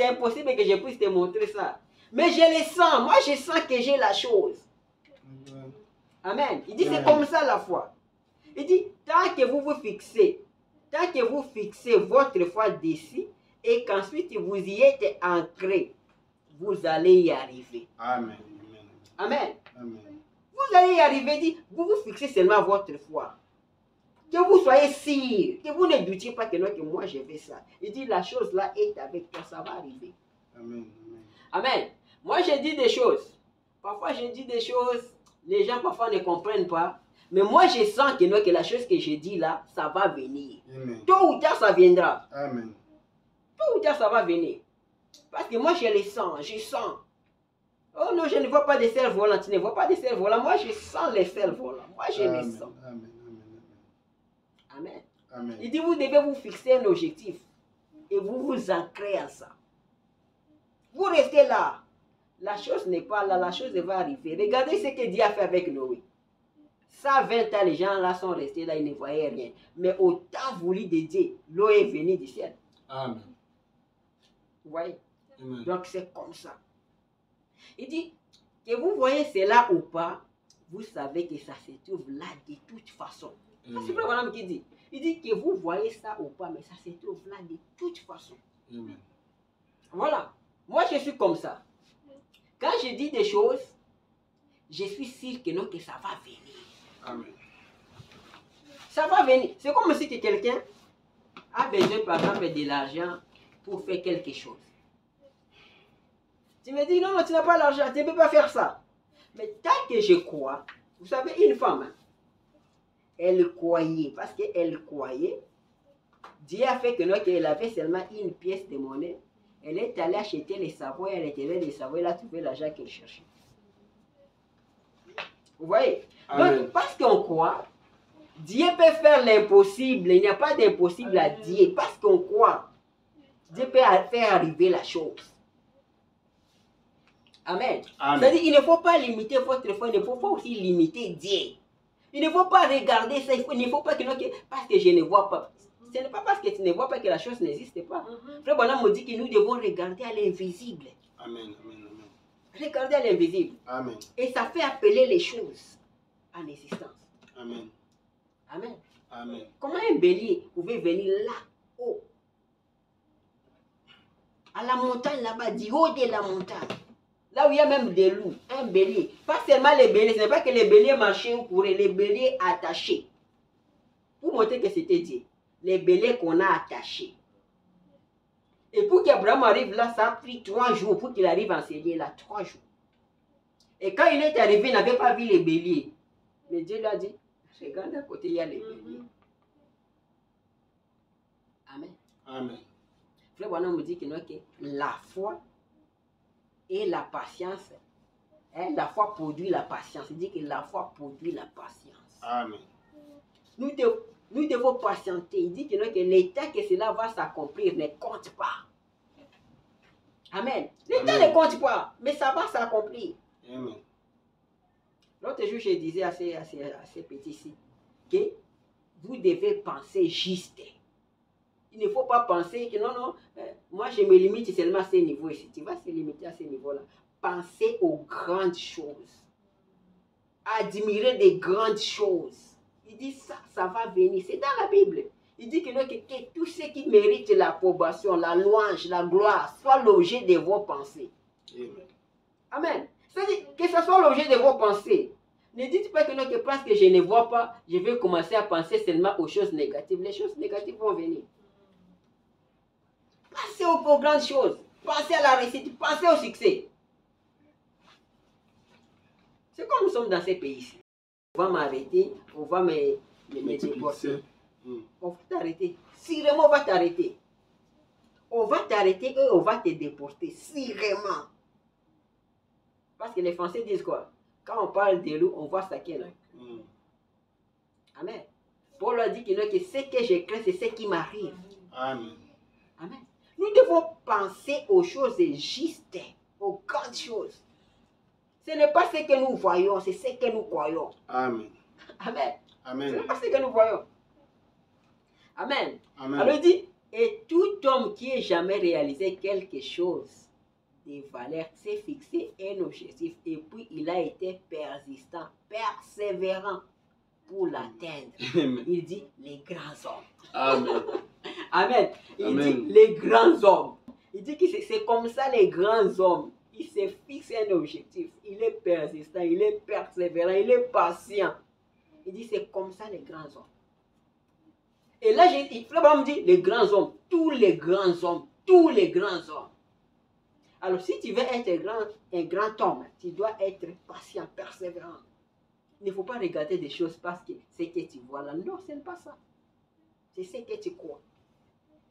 B: impossible que je puisse te montrer ça. Mais je le sens. Moi, je sens que j'ai la chose. Amen. Il dit, c'est comme ça la foi. Il dit, tant que vous fixez votre foi d'ici et qu'ensuite vous y êtes ancré, vous allez y arriver. Amen. Amen. Amen. Vous allez y arriver, dit, vous vous fixez seulement votre foi. Que vous soyez sûr, que vous ne doutiez pas que, non, que moi je fais ça. Il dit, la chose là est avec toi, ça va arriver. Amen. Amen. Moi je dis des choses. Parfois je dis des choses, les gens parfois ne comprennent pas. Mais moi je sens que, non, que la chose que je dis là, ça va venir. Amen. Tôt ou tard ça viendra. Amen. Tôt ou tard ça va venir. Parce que moi je le sens, je sens. Oh non, je ne vois pas de cerfs-volants, tu ne vois pas de cerfs-volants. Moi je sens les cerfs-volants. Moi je les sens. Amen. Amen. Amen. Il dit, vous devez vous fixer un objectif et vous vous ancrez à ça. Vous restez là. La chose n'est pas là, la chose va arriver. Regardez ce que Dieu a fait avec Noé. 120 ans, les gens là sont restés là, ils ne voyaient rien. Mais au temps voulu de Dieu, l'eau est venue du ciel. Amen. Vous voyez? Amen. Donc c'est comme ça. Il dit, que vous voyez cela ou pas, vous savez que ça se trouve là de toute façon. C'est le Branham qui dit. Il dit que vous voyez ça ou pas, mais ça se trouve là de toute façon. Amen. Voilà. Moi, je suis comme ça. Quand je dis des choses, je suis sûr que non, que ça va venir. Amen. Ça va venir. C'est comme si quelqu'un a besoin, par exemple, de l'argent pour faire quelque chose. Tu me dis, non, tu n'as pas l'argent, tu ne peux pas faire ça. Mais tant que je crois, vous savez, une femme, hein, elle croyait, parce qu'elle croyait, Dieu a fait que non, qu'elle avait seulement une pièce de monnaie. Elle est allée acheter les savons, elle était allée les savons, elle a trouvé l'argent qu'elle cherchait. Vous voyez?
C: Amen.
B: Donc, parce qu'on croit, Dieu peut faire l'impossible. Il n'y a pas d'impossible à Dieu. Parce qu'on croit, Dieu peut faire arriver la chose. Amen.
C: Amen.
B: C'est-à-dire, il ne faut pas limiter votre foi, il ne faut pas aussi limiter Dieu. Il ne faut pas regarder ça, il ne faut pas que, parce que je ne vois pas. Ce n'est pas parce que tu ne vois pas que la chose n'existe pas. Frère Bonham me dit que nous devons regarder à l'invisible.
C: Amen. Amen.
B: Regarder à l'invisible.
C: Amen.
B: Et ça fait appeler les choses en existence.
C: Amen.
B: Amen.
C: Amen.
B: Comment un bélier pouvait venir là-haut, à la montagne là-bas, du haut de la montagne, là où il y a même des loups, un bélier. Pas seulement les béliers, ce n'est pas que les béliers marchaient ou couraient, les béliers attachés. Pour montrer que c'était Dieu. Les béliers qu'on a attachés. Et pour qu'Abraham arrive là, ça a pris 3 jours pour qu'il arrive à enseigner là, 3 jours. Et quand il est arrivé, il n'avait pas vu les béliers. Mais Dieu lui a dit, regarde à côté, il y a les béliers. Amen.
C: Amen.
B: Frère Bonham me dit que la foi et la patience, hein, la foi produit la patience. Il dit que la foi produit la patience.
C: Amen.
B: Nous devons patienter. Il dit que l'état que cela va s'accomplir ne compte pas. Amen. L'état ne compte pas, mais ça va s'accomplir.
C: Amen.
B: L'autre jour, je disais à ces petits-ci que vous devez penser juste. Il ne faut pas penser que non, moi je me limite seulement à ces niveaux ici. Tu vas se limiter à ces niveaux-là. Pensez aux grandes choses. Admirer des grandes choses. Il dit ça va venir. C'est dans la Bible. Il dit que tous ceux qui méritent l'approbation, la louange, la gloire, soient l'objet de vos pensées.
C: Amen.
B: Amen. C'est-à-dire que ce soit l'objet de vos pensées. Ne dites pas que parce que je ne vois pas, je vais commencer à penser seulement aux choses négatives. Les choses négatives vont venir. Pensez aux grandes choses. Pensez à la réussite. Pensez au succès. C'est comme nous sommes dans ces pays-ci. On va m'arrêter, on va me déporter. On va t'arrêter. Sûrement, on va t'arrêter. On va t'arrêter et on va te déporter. Sûrement. Parce que les Français disent quoi? Quand on parle de loup, on voit ça qui est là. Amen. Paul a dit que ce que je crains, c'est ce qui m'arrive.
C: Amen.
B: Amen. Nous devons penser aux choses justes, aux grandes choses. Ce n'est pas ce que nous voyons, c'est ce que nous croyons.
C: Amen.
B: Amen.
C: Amen.
B: Ce n'est pas ce que nous voyons. Amen.
C: Amen.
B: Alors il dit, et tout homme qui ait jamais réalisé quelque chose de valeur s'est fixé un objectif et puis il a été persistant, persévérant pour l'atteindre. Il dit les grands hommes.
C: Amen.
B: Amen. Il
C: Amen.
B: dit les grands hommes. Il dit que c'est comme ça les grands hommes. Il se fixe un objectif. Il est persistant, il est persévérant, il est patient. Il dit c'est comme ça les grands hommes. Et là, Abraham dit les grands hommes, tous les grands hommes, tous les grands hommes. Alors si tu veux être un grand homme, tu dois être patient, persévérant. Il ne faut pas regarder des choses parce que c'est ce que tu vois là. Non, ce n'est pas ça. C'est ce que tu crois.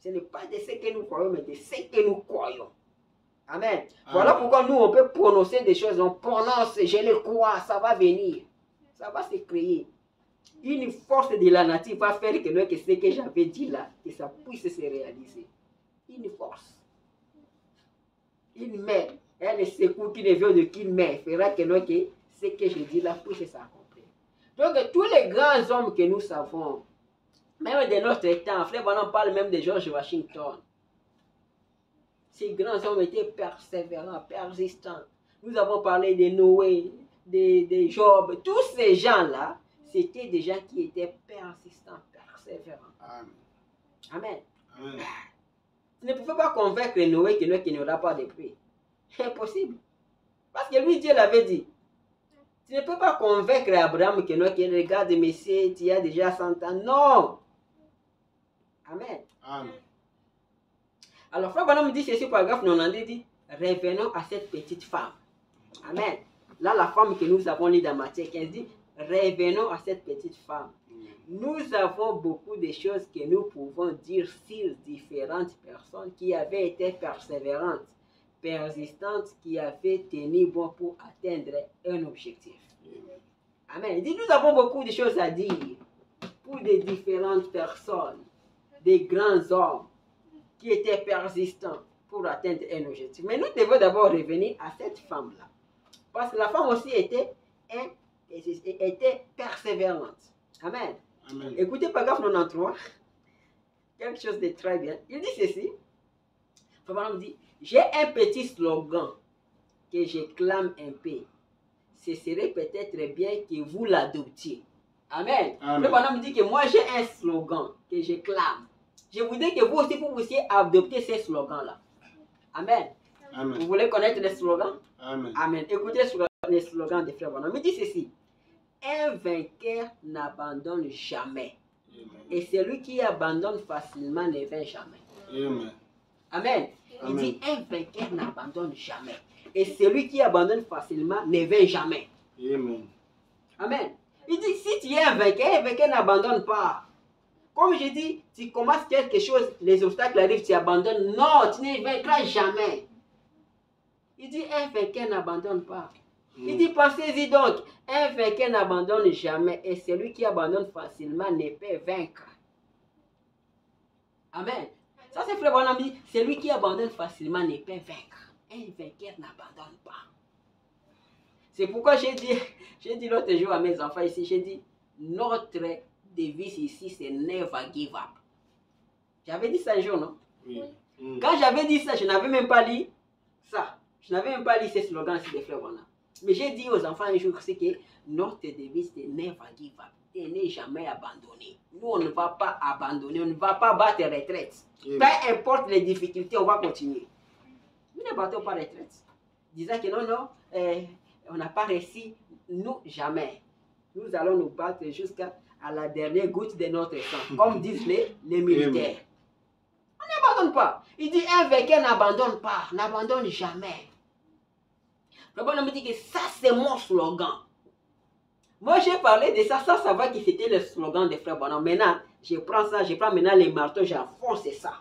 B: Ce n'est pas de ce que nous croyons, mais de ce que nous croyons. Amen. Amen. Voilà pourquoi nous, on peut prononcer des choses. On prononce, je le crois, ça va venir. Ça va se créer. Une force de la nature va faire que ce que j'avais dit là, que ça puisse se réaliser. Une force. Une main, elle secoue qui ne vient de qu'une main, fera que ce que je dis là puisse s'accomplir. Donc, tous les grands hommes que nous savons, même de notre temps, frère, on parle même de George Washington. Ces grands hommes étaient persévérants, persistants. Nous avons parlé de Noé, de Job. Tous ces gens-là, c'était des gens qui étaient persistants, persévérants. Amen. Amen.
C: Amen.
B: Tu ne pouvais pas convaincre Noé qu'il n'y aura pas de pluie. C'est impossible. Parce que lui, Dieu l'avait dit. Tu ne peux pas convaincre Abraham qu'il regarde, messieurs, tu as déjà 100 ans. Non. Amen.
C: Amen.
B: Alors, Frère Branham dit ceci, paragraphe 92, dit, revenons à cette petite femme. Amen. Là, la femme que nous avons lue dans Matthieu 15 dit, revenons à cette petite femme. Nous avons beaucoup de choses que nous pouvons dire sur différentes personnes qui avaient été persévérantes, persistantes, qui avaient tenu bon pour atteindre un objectif. Amen. Il dit, nous avons beaucoup de choses à dire pour des différentes personnes, des grands hommes qui étaient persistants pour atteindre un objectif. Mais nous devons d'abord revenir à cette femme-là. Parce que la femme aussi était persévérante. Amen.
C: Amen.
B: Écoutez paragraphe 93. Quelque chose de très bien. Il dit ceci. Frère dit, j'ai un petit slogan que je clame un peu. Ce serait peut-être bien que vous l'adoptiez. Amen.
C: Amen.
B: Le bonhomme dit que moi j'ai un slogan que je clame. Je voudrais que vous aussi vous puissiez adopter ces slogans-là. Amen.
C: Amen.
B: Vous voulez connaître les slogans?
C: Amen.
B: Amen. Écoutez les slogans des frères Bonhomme. Il dit ceci. Un vainqueur n'abandonne jamais.
C: Amen.
B: Et celui qui abandonne facilement ne vainc jamais.
C: Amen.
B: Amen. Il
C: Amen.
B: dit un vainqueur n'abandonne jamais. Et celui qui abandonne facilement ne vainc jamais.
C: Amen.
B: Amen. Il dit si tu es un vainqueur n'abandonne pas. Comme je dis, tu commences quelque chose, les obstacles arrivent, tu abandonnes. Non, tu ne vaincras jamais. Il dit un vainqueur n'abandonne pas. Il dit pensez-y donc, un vainqueur n'abandonne jamais et celui qui abandonne facilement ne peut vaincre. Amen. Ça c'est Frère Branham dit, celui qui abandonne facilement ne peut vaincre. Un vainqueur n'abandonne pas. C'est pourquoi j'ai dit l'autre jour à mes enfants ici, j'ai dit, notre devise ici c'est never give up. J'avais dit ça un jour, non?
C: Oui.
B: Quand j'avais dit ça, je n'avais même pas lu ça. Je n'avais même pas lu ces slogans-ci des Frères Branham. Mais j'ai dit aux enfants un jour que notre devise c'est never give up. Et ne jamais abandonner. Nous, on ne va pas abandonner, on ne va pas battre retraite.
C: Amen.
B: Peu importe les difficultés, on va continuer. Nous ne battons pas retraite. Disant que non, on n'a pas réussi, nous, jamais. Nous allons nous battre jusqu'à la dernière goutte de notre sang, comme disent les militaires. On n'abandonne pas. Il dit un vainqueur n'abandonne pas, n'abandonne jamais. Le bonhomme me dit que ça, c'est mon slogan. Moi, j'ai parlé de ça, ça va que c'était le slogan des frères Bonhomme. Maintenant, je prends ça, je prends maintenant les marteaux, j'enfonce ça.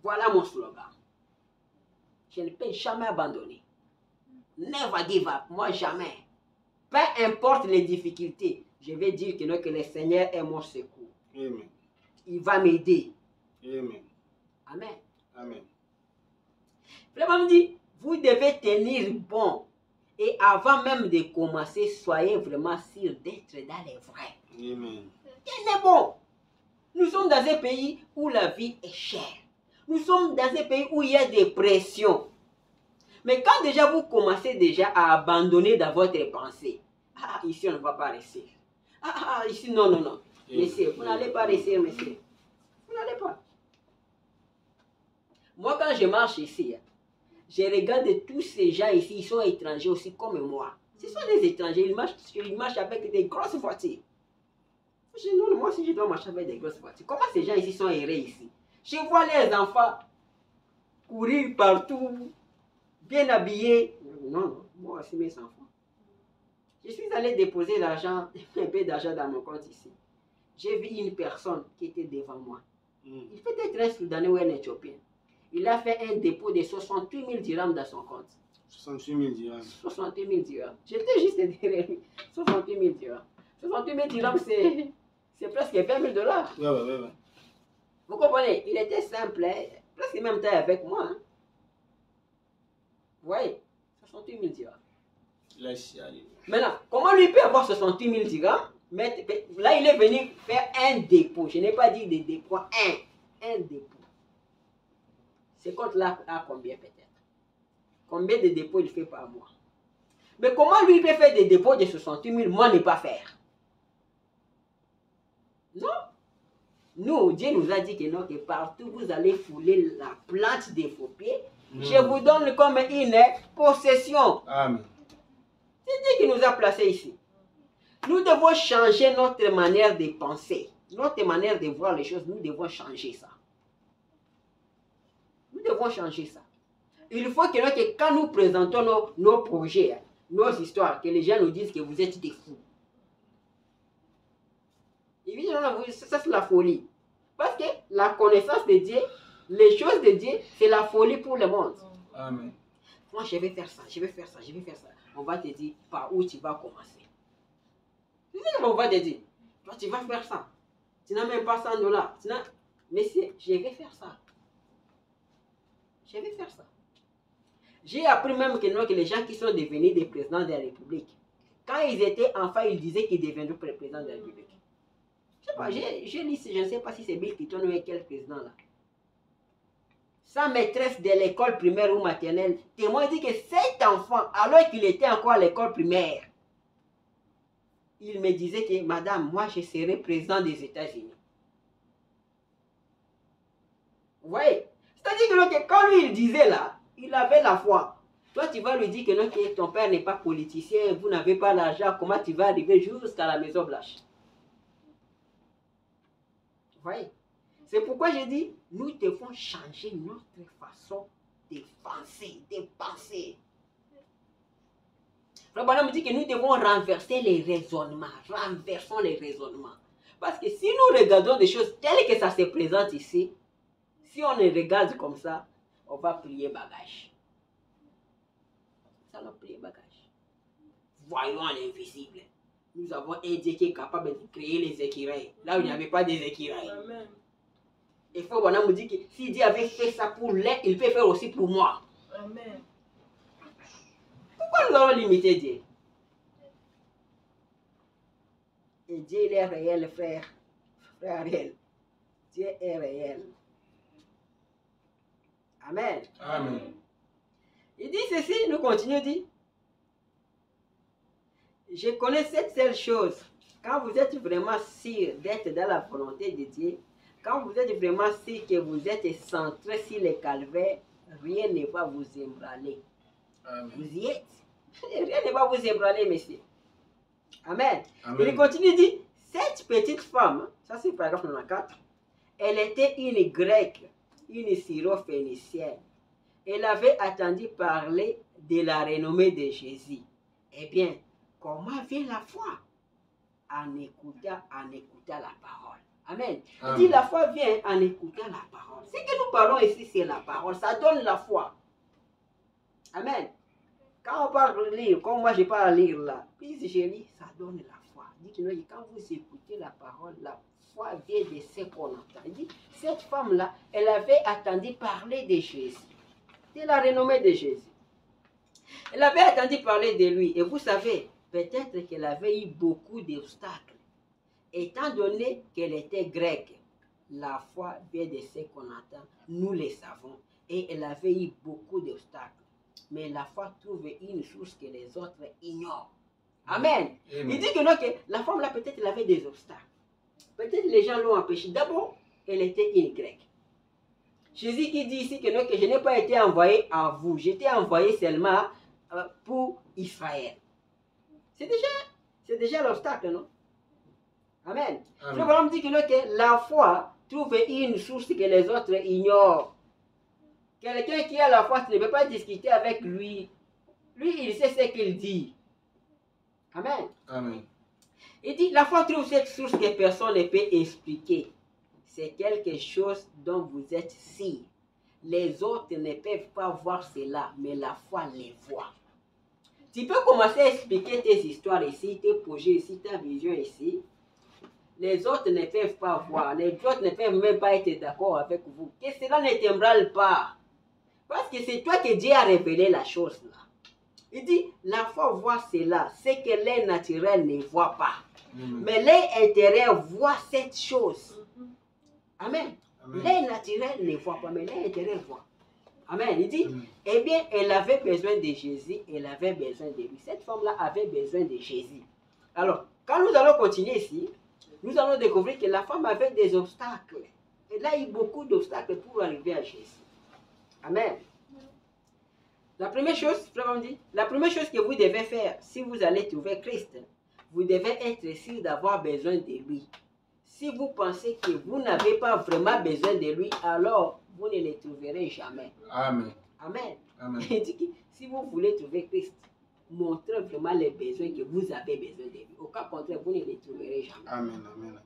B: Voilà mon slogan. Je ne peux jamais abandonner. Never give up, moi jamais. Peu importe les difficultés, je vais dire que le Seigneur est mon secours.
C: Amen.
B: Il va m'aider.
C: Amen.
B: Amen.
C: Amen.
B: Le bonhomme dit, vous devez tenir bon. Et avant même de commencer, soyez vraiment sûr d'être dans les vrais.
C: Amen.
B: Tenez bon. Nous sommes dans un pays où la vie est chère. Nous sommes dans un pays où il y a des pressions. Mais quand déjà vous commencez déjà à abandonner dans votre pensée, ici on ne va pas réussir. Ici non. Monsieur, vous n'allez pas réussir, monsieur. Vous n'allez pas. Moi quand je marche ici, je regarde tous ces gens ici, ils sont étrangers aussi comme moi. Ce sont des étrangers, ils marchent avec des grosses voitures. Je dis non, moi aussi je dois marcher avec des grosses voitures. Comment ces gens ici sont heureux ici? Je vois les enfants courir partout, bien habillés. Non, moi aussi mes enfants. Je suis allé déposer l'argent, un peu d'argent dans mon compte ici. J'ai vu une personne qui était devant moi. Il peut être un Soudanais ou un Éthiopien. Il a fait un dépôt de 68 000 dirhams dans son compte.
C: 68 000 dirhams.
B: 68 000 dirhams. J'étais juste derrière lui. 68 000 dirhams. 68 000 dirhams, c'est presque 20 000 dollars.
C: Ouais.
B: Vous comprenez? Il était simple, hein? Presque même taille avec moi. Hein? Vous voyez? 68 000 dirhams.
C: Là, ici, allez.
B: Maintenant, comment lui peut avoir 68 000 dirhams? Mais là, il est venu faire un dépôt. Je n'ai pas dit des dépôts. Un dépôt. Ce compte-là a combien peut-être? Combien de dépôts il fait par mois? Mais comment lui peut faire des dépôts de 68 000, moi ne pas faire? Non. Nous, Dieu nous a dit que non, que partout vous allez fouler la plante des faux pieds. Je vous donne comme une possession.
C: Amen.
B: C'est Dieu qui nous a placés ici. Nous devons changer notre manière de penser, notre manière de voir les choses. Nous devons changer ça. devons changer ça. Il faut que quand nous présentons nos projets, nos histoires, que les gens nous disent que vous êtes des fous. Évidemment, ça c'est la folie. Parce que la connaissance de Dieu, les choses de Dieu, c'est la folie pour le monde.
C: Amen.
B: Moi, je vais faire ça, je vais faire ça, je vais faire ça. On va te dire par où tu vas commencer. C'est ce qu'on va te dire. Toi, tu vas faire ça. Tu n'as même pas $100. Mais je vais faire ça. Je vais faire ça. J'ai appris même que les gens qui sont devenus des présidents de la République, quand ils étaient enfants, ils disaient qu'ils deviendraient présidents de la République. Je sais pas, j'ai lu, je ne sais pas si c'est Bill Clinton ou quel président là. Sa maîtresse de l'école primaire ou maternelle témoigne dit que cet enfant, alors qu'il était encore à l'école primaire, il me disait que madame, moi je serai président des États-Unis. Vous voyez? C'est-à-dire que quand lui il disait là, il avait la foi. Toi tu vas lui dire que ton père n'est pas politicien, vous n'avez pas l'argent, comment tu vas arriver jusqu'à la Maison Blanche? Vous voyez? C'est pourquoi je dis, nous devons changer notre façon de penser. Le bonhomme me dit que nous devons renverser les raisonnements. Renversons les raisonnements. Parce que si nous regardons des choses telles que ça se présente ici, si on les regarde comme ça, on va plier bagage. Ça va plier bagage. Voyons l'invisible. Nous avons un Dieu qui est capable de créer les écureuils. Là où il n'y avait pas des écureuils.
D: Amen.
B: Il faut qu'on me dit que si Dieu avait fait ça pour l'un, il peut faire aussi pour moi.
D: Amen.
B: Pourquoi nous allons limiter Dieu? Et Dieu, il est réel, frère. Frère réel. Dieu est réel. Amen.
C: Amen.
B: Il dit ceci, nous continuons, il dit. Je connais cette seule chose. Quand vous êtes vraiment sûr d'être dans la volonté de Dieu, quand vous êtes vraiment sûr que vous êtes centré sur le calvaire, rien ne va vous ébranler.
C: Amen.
B: Vous y êtes. Rien ne va vous ébranler, monsieur. Amen.
C: Amen.
B: Il continue, il dit, cette petite femme, ça c'est paragraphe 94, elle était une grecque, une syrophénicienne. Elle avait attendu parler de la renommée de Jésus. Eh bien, comment vient la foi? En écoutant la parole. Amen. Il dit la foi vient en écoutant la parole. Ce que nous parlons ici, c'est la parole. Ça donne la foi. Amen. Quand on parle de lire, comme moi je parle à lire là, puis je lis, ça donne la foi. Il dit que quand vous écoutez la parole, la foi vient de ce qu'on entend. Il dit, cette femme-là, elle avait attendu parler de Jésus. C'est la renommée de Jésus. Elle avait attendu parler de lui. Et vous savez, peut-être qu'elle avait eu beaucoup d'obstacles. Étant donné qu'elle était grecque, la foi vient de ce qu'on entend, nous le savons. Et elle avait eu beaucoup d'obstacles. Mais la foi trouve une source que les autres ignorent. Amen.
C: Amen.
B: Il dit que la femme là, peut-être elle avait des obstacles. Peut-être les gens l'ont empêché. D'abord, elle était une grecque. Jésus qui dit ici que je n'ai pas été envoyé à vous, j'étais envoyé seulement pour Israël. C'est déjà l'obstacle, non? Amen.
C: Amen.
B: Le bonhomme dit que la foi trouve une source que les autres ignorent. Quelqu'un qui a la foi, tu ne peux pas discuter avec lui. Lui, il sait ce qu'il dit. Amen.
C: Amen.
B: Il dit, la foi trouve cette source que personne ne peut expliquer. C'est quelque chose dont vous êtes sûr. Les autres ne peuvent pas voir cela, mais la foi les voit. Tu peux commencer à expliquer tes histoires ici, tes projets ici, ta vision ici. Les autres ne peuvent pas voir. Les autres ne peuvent même pas être d'accord avec vous. Que cela ne t'embrale pas. Parce que c'est toi que Dieu a révélé la chose là. Il dit, la foi voit cela, ce que l'œil naturel ne voit pas. Mais l'œil intérieur voit cette chose. Amen. L'œil naturel ne voit pas, mais l'œil intérieur voit. Amen. Il dit, eh bien, elle avait besoin de Jésus, elle avait besoin de lui. Cette femme-là avait besoin de Jésus. Alors, quand nous allons continuer ici, nous allons découvrir que la femme avait des obstacles. Elle a eu beaucoup d'obstacles pour arriver à Jésus. Amen. La première chose, frère, dit, la première chose que vous devez faire, si vous allez trouver Christ, vous devez être sûr d'avoir besoin de lui. Si vous pensez que vous n'avez pas vraiment besoin de lui, alors vous ne le trouverez jamais.
C: Amen.
B: Amen.
C: Amen.
B: Il dit que si vous voulez trouver Christ, montrez vraiment les besoins que vous avez besoin de lui. Au cas contraire, vous ne les trouverez jamais.
C: Amen. Amen. Amen.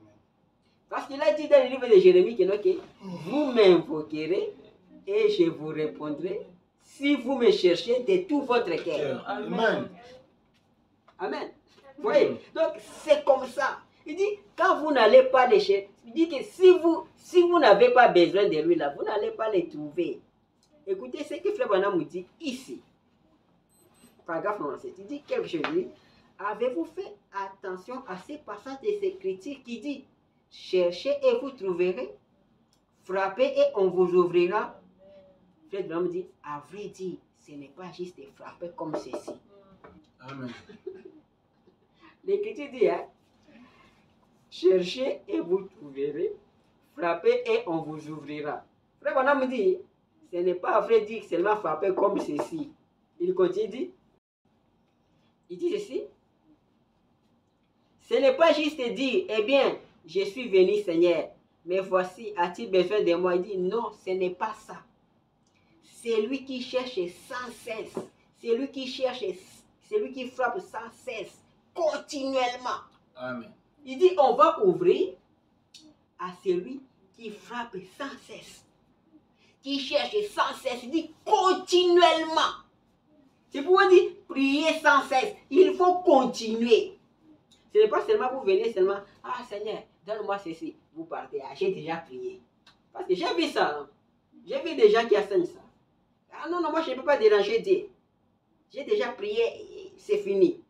B: Parce qu'il a dit dans le livre de Jérémie que vous m'invoquerez et je vous répondrai si vous me cherchez de tout votre cœur.
C: Amen.
B: Amen. Vous voyez? Donc c'est comme ça. Il dit, quand vous n'allez pas les chercher, il dit que si vous n'avez pas besoin de lui là, vous n'allez pas les trouver. Écoutez ce que Frère Branham nous dit ici. Paragraphe 97. Il dit quelque chose. Il dit, avez-vous fait attention à ces passages de ces critiques qui dit, cherchez et vous trouverez, frappez et on vous ouvrira. Frère Branham dit, à vrai dire, ce n'est pas juste de frapper comme ceci.
C: Amen.
B: L'Écriture dit, hein, cherchez et vous trouverez, frappez et on vous ouvrira. Frère Branham dit, ce n'est pas à vrai dire seulement frapper comme ceci. Il continue, il dit ceci. Ce n'est pas juste dire, eh bien, je suis venu Seigneur, mais voici, a-t-il besoin de moi? Il dit, non, ce n'est pas ça. C'est lui qui cherche sans cesse. C'est lui qui cherche, c'est lui qui frappe sans cesse, continuellement.
C: Amen.
B: Il dit, on va ouvrir à celui qui frappe sans cesse, qui cherche sans cesse. Il dit continuellement. C'est pour dire prier sans cesse. Il faut continuer. Ce n'est pas seulement vous venez seulement, ah Seigneur, donne-moi ceci. Vous partez, ah, j'ai déjà prié. Parce que j'ai vu ça. Hein. J'ai vu des gens qui enseignent ça. Ah non, non, moi je ne peux pas déranger Dieu. J'ai déjà prié, c'est fini.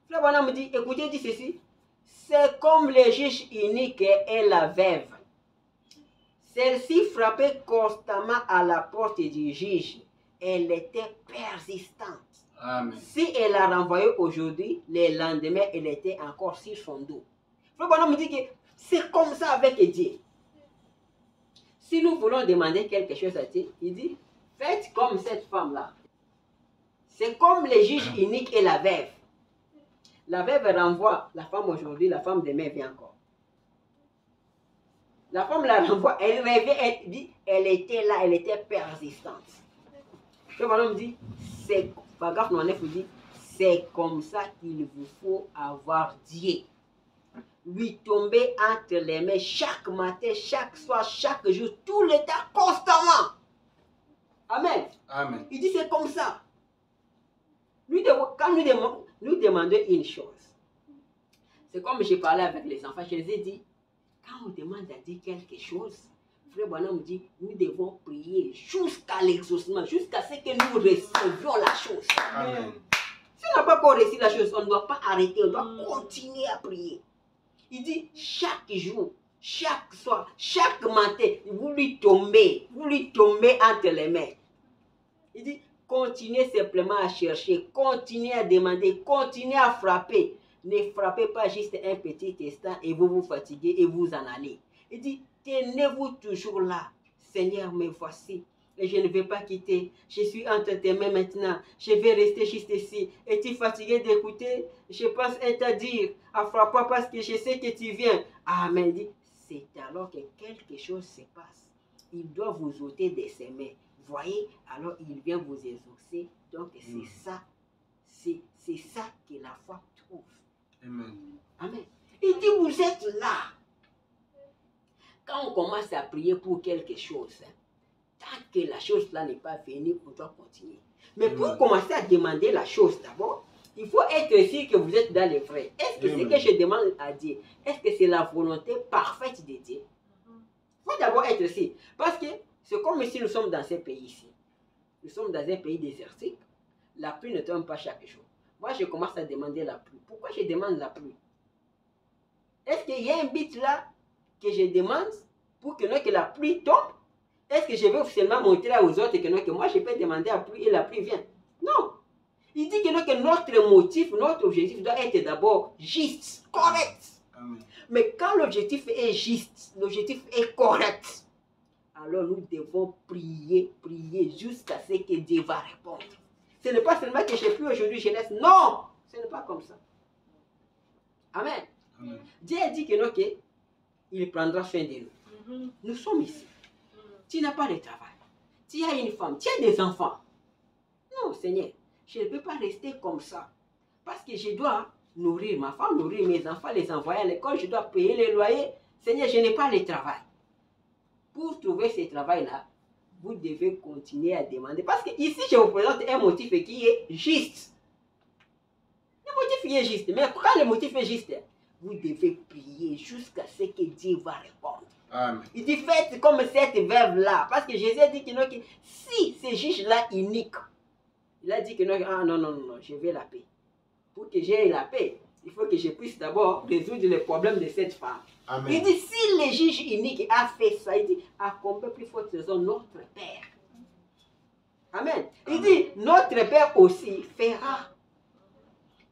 B: Frère Branham me dit, écoutez, dit ceci. C'est comme le juge unique et la veuve. Celle-ci frappait constamment à la porte du juge. Elle était persistante.
C: Amen.
B: Si elle la renvoyait aujourd'hui, le lendemain, elle était encore sur son dos. Frère Branham me dit que c'est comme ça avec Dieu. Si nous voulons demander quelque chose à Dieu, il dit, faites comme cette femme-là. C'est comme le juge unique et la veuve. La veuve renvoie la femme aujourd'hui, la femme demain vient encore. La femme la renvoie, elle revient, elle dit, elle était là, elle était persistante. Le bonhomme dit, c'est, paragraphe 99, il dit, c'est comme ça qu'il vous faut avoir Dieu. Lui tomber entre les mains chaque matin, chaque soir, chaque jour, tout le temps, constamment. Amen.
C: Amen.
B: Il dit, c'est comme ça. Quand nous demandons une chose, c'est comme j'ai parlé avec les enfants, je les ai dit, quand on demande à Dieu quelque chose, Frère Branham dit, nous devons prier jusqu'à l'exaucement, jusqu'à ce que nous recevions la chose.
C: Amen.
B: Si on n'a pas encore reçu la chose, on ne doit pas arrêter, on doit continuer à prier. Il dit, chaque jour, chaque soir, chaque matin, vous lui tombez entre les mains. Il dit, continuez simplement à chercher, continuez à demander, continuez à frapper. Ne frappez pas juste un petit instant et vous vous fatiguez et vous en allez. Il dit, tenez-vous toujours là. Seigneur, me voici. Et je ne vais pas quitter. Je suis entre tes mains maintenant. Je vais rester juste ici. Es-tu fatigué d'écouter? Je pense interdire à frapper parce que je sais que tu viens. Amen. Dit, c'est alors que quelque chose se passe. Il doit vous ôter de ses mains. Voyez, alors il vient vous exaucer. Donc c'est ça. C'est ça que la foi trouve.
C: Amen.
B: Amen. Il dit, vous êtes là. Quand on commence à prier pour quelque chose, tant que la chose là n'est pas venue, on doit continuer. Mais pour commencer à demander la chose d'abord, il faut être sûr que vous êtes dans le vrai. Est-ce que ce que je demande à Dieu, est-ce que c'est la volonté parfaite de Dieu? Il faut d'abord être sûr. Parce que c'est comme si nous sommes dans ce pays-ci. Nous sommes dans un pays désertique. La pluie ne tombe pas chaque jour. Moi, je commence à demander la pluie. Pourquoi je demande la pluie? Est-ce qu'il y a un but là que je demande pour que la pluie tombe? Est-ce que je vais officiellement montrer aux autres que moi je peux demander la pluie et la pluie vient? Non. Il dit que notre motif, notre objectif doit être d'abord juste, correct.
C: Amen.
B: Mais quand l'objectif est juste, l'objectif est correct, alors nous devons prier, prier jusqu'à ce que Dieu va répondre. Ce n'est pas seulement que je prie aujourd'hui, je laisse. Non, ce n'est pas comme ça. Amen.
C: Amen.
B: Dieu a dit que il prendra soin de nous. Nous sommes ici. Tu n'as pas de travail. Tu as une femme, tu as des enfants. Non, Seigneur, je ne peux pas rester comme ça. Parce que je dois nourrir ma femme, nourrir mes enfants, les envoyer à l'école, je dois payer les loyers. Seigneur, je n'ai pas le travail. Pour trouver ce travail-là, vous devez continuer à demander. Parce que ici, je vous présente un motif qui est juste. Le motif qui est juste. Mais quand le motif est juste, vous devez prier jusqu'à ce que Dieu va répondre.
C: Amen.
B: Il dit, faites comme cette veuve-là. Parce que Jésus a dit que non, si ce juge-là unique, il a dit que non, ah, non, je vais la paix. Pour que j'aie la paix, il faut que je puisse d'abord résoudre le problème de cette femme.
C: Amen.
B: Il dit, si le juge unique a fait ça, il dit, à combien plus forte raison notre Père. Amen. Il dit, notre Père aussi fera.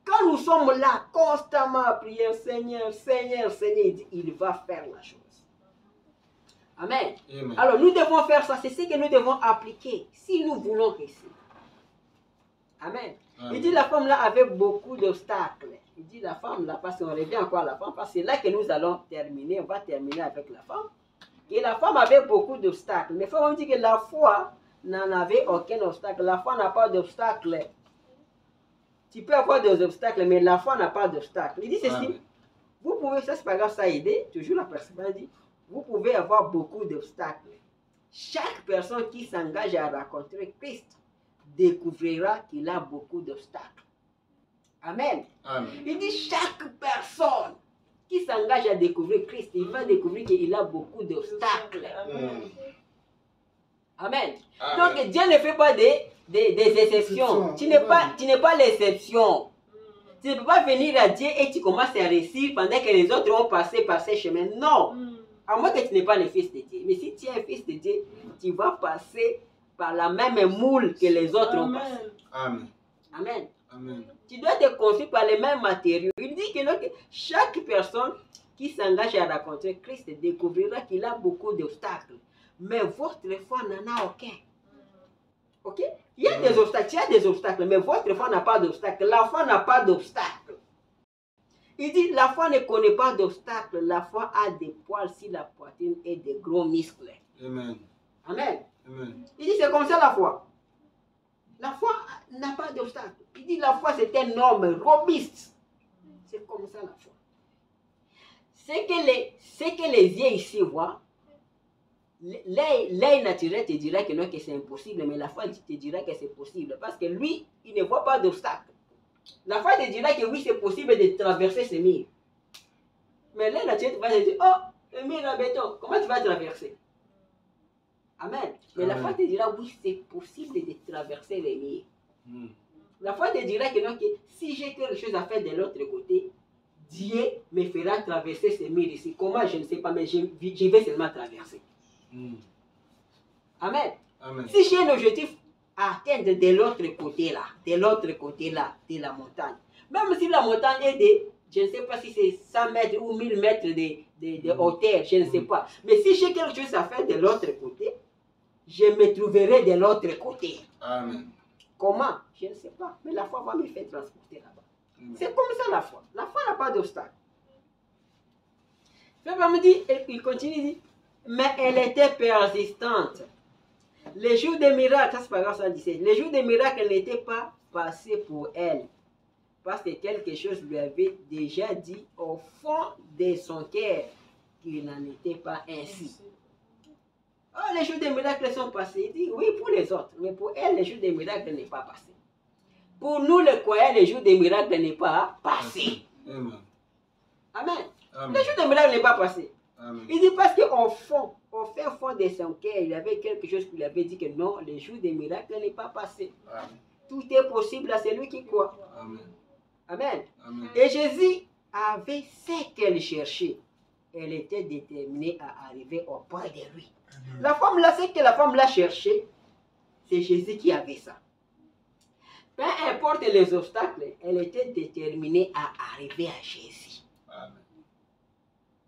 B: Quand nous sommes là constamment à prier, Seigneur, Seigneur, Seigneur, il dit, il va faire la chose. Amen.
C: Amen.
B: Alors nous devons faire ça, c'est ce que nous devons appliquer si nous voulons réussir. Amen. Il dit la femme là avait beaucoup d'obstacles. Il dit la femme là, parce qu'on revient encore à la femme, parce que c'est là que nous allons terminer, on va terminer avec la femme. Et la femme avait beaucoup d'obstacles. Mais il faut dire que la foi n'en avait aucun obstacle. La foi n'a pas d'obstacle. Tu peux avoir des obstacles, mais la foi n'a pas d'obstacle. Il dit ceci,
C: Amen.
B: vous pouvez, ça c'est pas grave, ça a aidé, toujours la personne dit, vous pouvez avoir beaucoup d'obstacles. Chaque personne qui s'engage à rencontrer Christ découvrira qu'il a beaucoup d'obstacles. Amen.
C: Amen.
B: Il dit chaque personne qui s'engage à découvrir Christ, il va découvrir qu'il a beaucoup d'obstacles. Amen.
C: Amen.
B: Donc Dieu ne fait pas des exceptions. Tu n'es pas l'exception. Tu ne peux pas venir à Dieu et tu commences à réussir pendant que les autres ont passé par ces chemins. Non. À moins que tu n'es pas le fils de Dieu. Mais si tu es un fils de Dieu, tu vas passer par la même moule que les autres ont passé.
C: Amen.
B: Amen.
C: Amen.
B: Tu dois te construire par les mêmes matériaux. Il dit que chaque personne qui s'engage à rencontrer Christ découvrira qu'il a beaucoup d'obstacles. Mais votre foi n'en a aucun. Ok? Il y a des obstacles, il y a des obstacles, mais votre foi n'a pas d'obstacles. La foi n'a pas d'obstacles. Il dit, la foi ne connaît pas d'obstacles. La foi a des poils sur la poitrine et des gros muscles.
C: Amen.
B: Amen.
C: Amen.
B: Il dit, c'est comme ça la foi. La foi n'a pas d'obstacle. Il dit, la foi c'est un homme robuste. C'est comme ça la foi. Ce que les yeux ici voient, l'œil naturel te dira que non, que c'est impossible, mais la foi te dira que c'est possible. Parce que lui, il ne voit pas d'obstacle. La foi te dira que oui, c'est possible de traverser ce mur. Mais l'œil naturel va te dire, oh, le mur en béton, comment tu vas traverser? Amen. Mais la foi te dira, oui, c'est possible de traverser les murs. La foi te dira que non, que si j'ai quelque chose à faire de l'autre côté, Dieu me fera traverser ces murs ici. Comment, je ne sais pas, mais je vais seulement traverser. Amen.
C: Amen.
B: Si j'ai un objectif à atteindre de l'autre côté là, de la montagne, même si la montagne est de, je ne sais pas si c'est 100 mètres ou 1000 mètres de hauteur, je ne sais pas. Mais si j'ai quelque chose à faire de l'autre côté, je me trouverai de l'autre côté.
C: Amen.
B: Comment? Je ne sais pas. Mais la foi va me faire transporter là-bas. C'est comme ça la foi. La foi n'a pas d'obstacle. Il continue, il dit, mais elle était persistante. Les jours des miracles, ça c'est paragraphe 117, les jours des miracles n'étaient pas passés pour elle. Parce que quelque chose lui avait déjà dit au fond de son cœur qu'il n'en était pas ainsi. Oh, les jours des miracles sont passés. Il dit oui pour les autres, mais pour elle, les jours des miracles n'est pas passé. Pour nous, les croyants, les jours des miracles n'est pas passé.
C: Amen.
B: Amen.
C: Amen.
B: Les jours des miracles n'est pas passé.
C: Amen.
B: Il dit parce qu'au fond, au fond de son cœur, il y avait quelque chose qui lui avait dit que non, les jours des miracles n'est pas passé.
C: Amen.
B: Tout est possible à celui qui croit.
C: Amen.
B: Amen.
C: Amen.
B: Et Jésus avait ce qu'elle cherchait. Elle était déterminée à arriver auprès de lui. La femme là, ce que la femme l'a cherché, c'est Jésus qui avait ça. Peu importe les obstacles, elle était déterminée à arriver à Jésus.
C: Amen.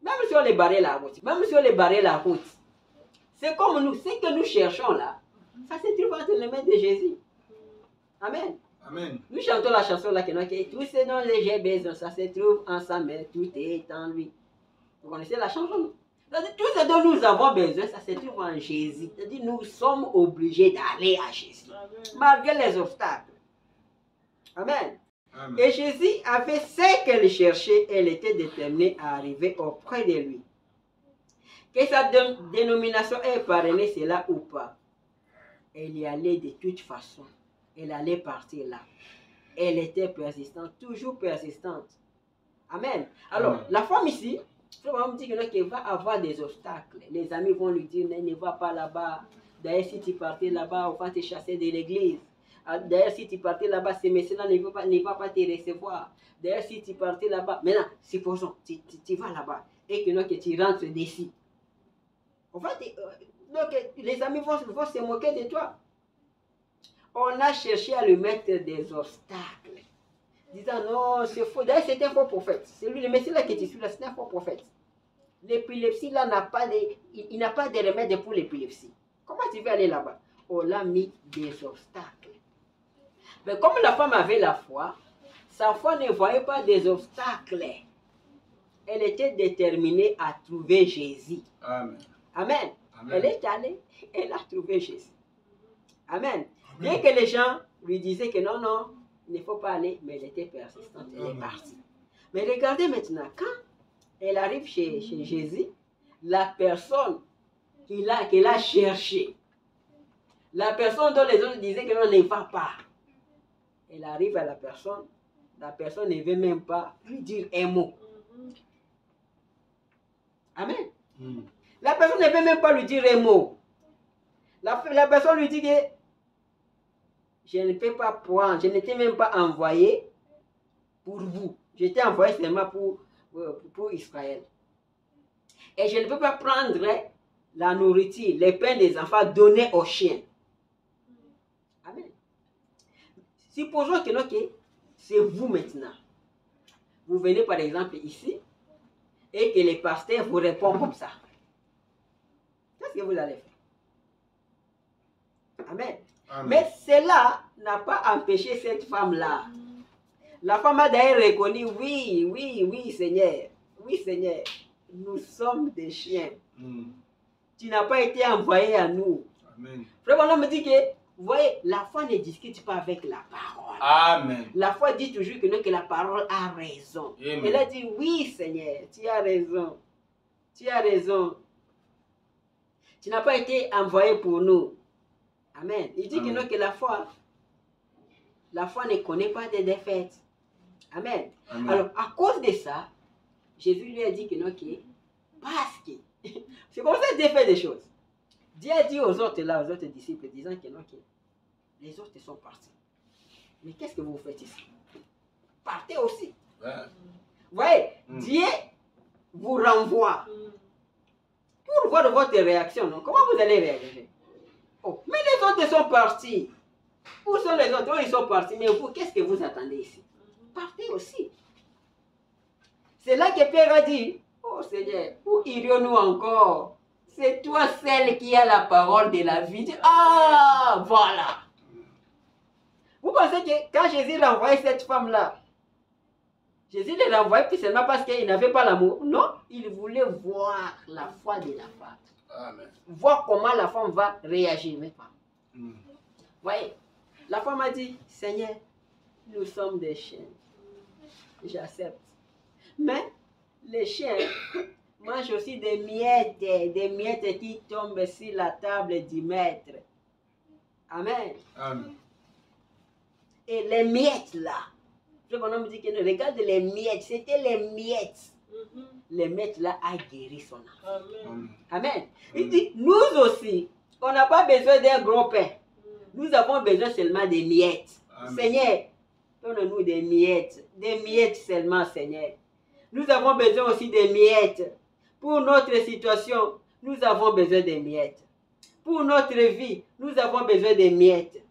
B: Même si on les barrait la route, c'est comme nous, ce que nous cherchons là, ça se trouve entre les mains de Jésus. Amen.
C: Amen.
B: Nous chantons la chanson là, que tout ce dont j'ai besoin, ça se trouve en sa main, tout est en lui. Vous connaissez la chanson, non? C'est-à-dire, tout ce dont nous avons besoin, ça se trouve en Jésus. C'est-à-dire, nous sommes obligés d'aller à Jésus, malgré les obstacles. Amen.
C: Amen.
B: Et Jésus avait ce qu'elle cherchait, elle était déterminée à arriver auprès de lui. Que sa dénomination ait parrainé cela ou pas, elle y allait de toute façon. Elle allait partir là. Elle était persistante, toujours persistante. Amen. Alors,
C: Amen.
B: la femme ici, on me dit qu'elle va avoir des obstacles. Les amis vont lui dire, ne va pas là-bas. D'ailleurs, si tu partais là-bas, on va te chasser de l'église. D'ailleurs, si tu partais là-bas, ces messieurs-là ne vont pas te recevoir. D'ailleurs, si tu partais là-bas, maintenant, supposons, tu vas là-bas et que tu rentres d'ici. Donc, les amis vont se moquer de toi. On a cherché à lui mettre des obstacles. Disant, non, c'est faux. D'ailleurs, c'est un faux prophète. C'est lui, le Messie là qui te suit là, c'est un faux prophète. L'épilepsie là n'a pas il n'a pas de remède pour l'épilepsie. Comment tu veux aller là-bas? On l'a mis des obstacles. Mais comme la femme avait la foi, sa foi ne voyait pas des obstacles. Elle était déterminée à trouver Jésus.
C: Amen.
B: Amen.
C: Amen.
B: Elle est allée, elle a trouvé Jésus. Amen. Bien que les gens lui disaient que non, non, il ne faut pas aller, mais elle était persistante, elle est partie. Mais regardez maintenant, quand elle arrive chez Jésus, la personne qu'elle a cherchée, la personne dont les autres disaient que non, ne va pas, elle arrive à la personne ne veut même pas lui dire un mot. Amen. La personne ne veut même pas lui dire un mot. La personne lui dit que je ne peux pas prendre, je n'étais même pas envoyé pour vous. J'étais envoyé seulement pour Israël. Et je ne peux pas prendre la nourriture, les pains des enfants, donner aux chiens. Amen. Supposons que c'est vous maintenant. Vous venez par exemple ici et que les pasteurs vous répondent comme ça. Qu'est-ce que vous allez faire? Amen.
C: Amen.
B: Mais cela n'a pas empêché cette femme-là. La femme a d'ailleurs reconnu, oui, Seigneur. Oui, Seigneur. Nous sommes des chiens. Tu n'as pas été envoyé à nous.
C: Amen.
B: Frère, on me dit que, vous voyez, la foi ne discute pas avec la parole.
C: Amen.
B: La foi dit toujours que la parole a raison.
C: Amen.
B: Elle a dit, oui, Seigneur, tu as raison. Tu as raison. Tu n'as pas été envoyé pour nous. Amen. Il dit que la foi ne connaît pas de défaite. Amen.
C: Amen.
B: Alors, à cause de ça, Jésus lui a dit que parce que, c'est comme ça Dieu fait des choses. Dieu a dit aux autres disciples, disant que les autres sont partis. Mais qu'est-ce que vous faites ici? Partez aussi.
C: Ouais.
B: Vous voyez, Dieu vous renvoie. Pour voir votre réaction, non? Comment vous allez réagir? Oh, mais les autres sont partis. Où sont les autres? Ils sont partis. Mais vous, qu'est-ce que vous attendez ici? Partez aussi. C'est là que Pierre a dit, oh Seigneur, où irions-nous encore? C'est toi celle qui a la parole de la vie. Ah, voilà. Vous pensez que quand Jésus renvoyait cette femme-là, Jésus ne renvoyait plus seulement parce qu'il n'avait pas l'amour. Non, il voulait voir la foi de la femme.
C: Amen.
B: Voir comment la femme va réagir. Vous voyez, la femme a dit, Seigneur, nous sommes des chiens. J'accepte. Mais les chiens mangent aussi des miettes qui tombent sur la table du maître. Amen.
C: Amen.
B: Et les miettes là, le bonhomme dit que regarde les miettes, c'était les miettes. Les miettes là a guéri son âme.
C: Amen.
B: Amen. Il dit, nous aussi, on n'a pas besoin d'un gros pain. Nous avons besoin seulement des miettes.
C: Amen.
B: Seigneur, donne-nous des miettes seulement, Seigneur. Nous avons besoin aussi des miettes. Pour notre situation, nous avons besoin des miettes. Pour notre vie, nous avons besoin des miettes.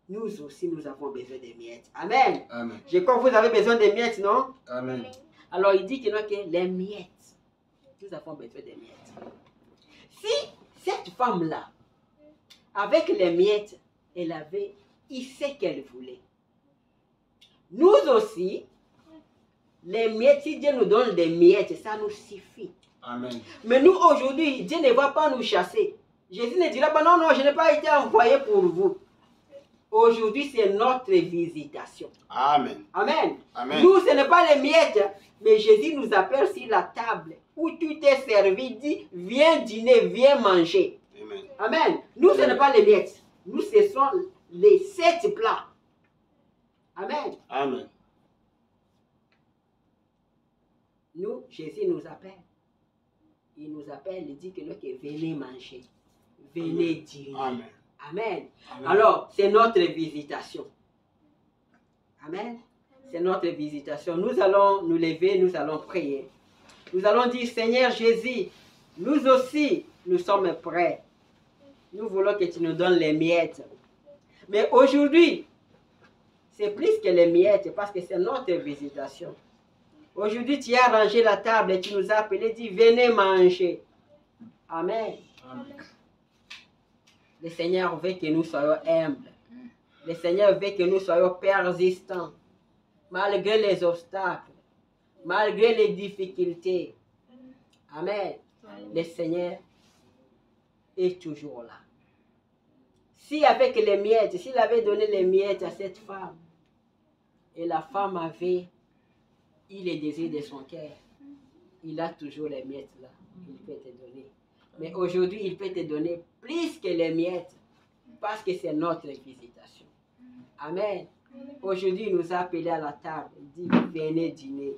B: Nous aussi, nous avons besoin des miettes. Amen.
C: Amen.
B: Je crois que vous avez besoin des miettes, non?
C: Amen.
B: Alors, il dit que les miettes, nous avons besoin des miettes. Si cette femme-là, avec les miettes, elle avait eu ce qu'elle voulait, nous aussi, Les miettes, si Dieu nous donne des miettes, ça nous suffit.
C: Amen.
B: Mais nous, aujourd'hui, Dieu ne va pas nous chasser. Jésus ne dira pas, non, non, je n'ai pas été envoyé pour vous. Aujourd'hui, c'est notre visitation.
C: Amen.
B: Amen.
C: Amen.
B: Nous, ce n'est pas les miettes, mais Jésus nous appelle sur la table où tout est servi, dit, viens dîner, viens manger.
C: Amen.
B: Amen. Nous, ce n'est pas les miettes. Nous, ce sont les 7 plats. Amen.
C: Amen.
B: Nous, Jésus nous appelle. Il nous appelle, il dit que venez manger, venez dîner.
C: Amen.
B: Amen.
C: Amen.
B: Alors, c'est notre visitation. Amen. C'est notre visitation. Nous allons nous lever, nous allons prier. Nous allons dire, Seigneur Jésus, nous aussi, nous sommes prêts. Nous voulons que tu nous donnes les miettes. Mais aujourd'hui, c'est plus que les miettes parce que c'est notre visitation. Aujourd'hui, tu as rangé la table et tu nous as appelés, dit, venez manger. Amen.
C: Amen.
B: Le Seigneur veut que nous soyons humbles. Le Seigneur veut que nous soyons persistants. Malgré les obstacles, malgré les difficultés. Amen. Le Seigneur est toujours là. Si avec les miettes, s'il avait donné les miettes à cette femme, et la femme avait les désirs de son cœur, il a toujours les miettes là. Il peut te donner. Mais aujourd'hui, il peut te donner plus que les miettes parce que c'est notre visitation. Amen. Aujourd'hui, il nous a appelés à la table. Il dit, venez dîner,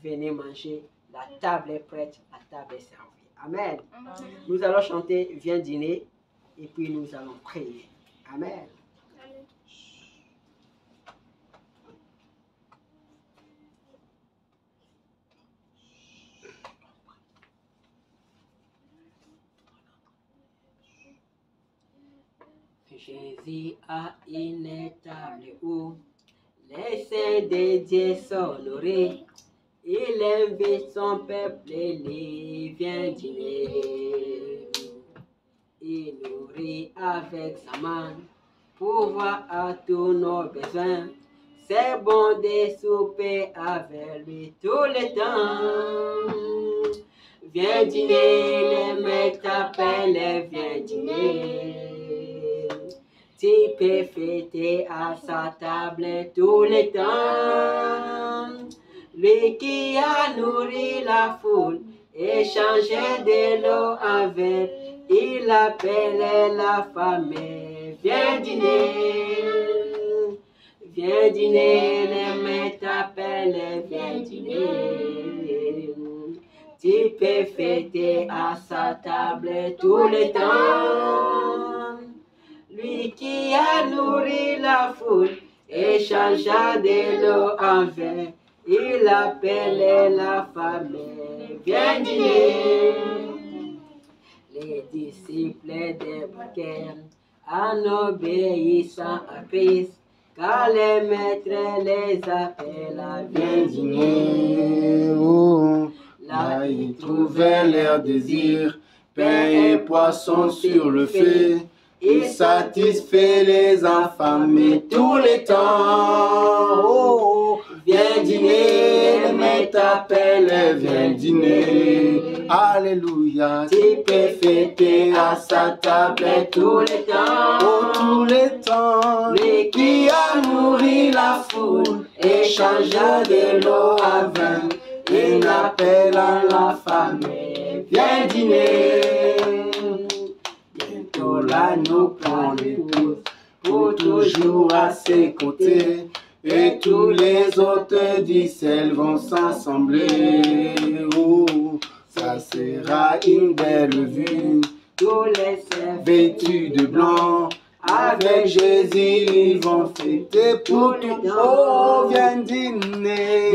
B: venez manger. La table est prête, la table est servie. Amen. Nous allons chanter, viens dîner, et puis nous allons prier. Amen. Jésus a une table où les saints de Dieu sont honorés. Il invite son peuple et les vient dîner. Il nourrit avec sa main, pourvoir à tous nos besoins. C'est bon de souper avec lui tout le temps. Viens dîner, les mecs t'appellent, viens dîner. Tu peux fêter à sa table tout le temps. Lui qui a nourri la foule et changé de l'eau en vin, il appelle la famille. Viens dîner, les mains t'appellent, viens dîner. Tu peux fêter à sa table tout le temps. Lui qui a nourri la foule et changea de l'eau en vin, il appelle la famille. Viens dîner. Les disciples débarquèrent en obéissant à Christ, car les maîtres les appellent. Viens dîner.
C: Oh, là ils trouvaient leur désir, pain et poisson sur le feu. Il satisfait les affamés tout le temps. Oh, viens dîner, les mains t'appellent, viens dîner. Alléluia, tu peux fêter à sa table tout le temps. Oh, tout le temps. Lui qui a nourri la foule et changea de l'eau à vin, il appelle à la famille, viens dîner. L'agneau prend l'épouse pour toujours à ses côtés, et tous les autres d'Israël vont s'assembler. Oh, ça sera une belle vue. Tous les saints vêtus de blanc, avec Jésus ils vont fêter pour tout. Oh, viens dîner.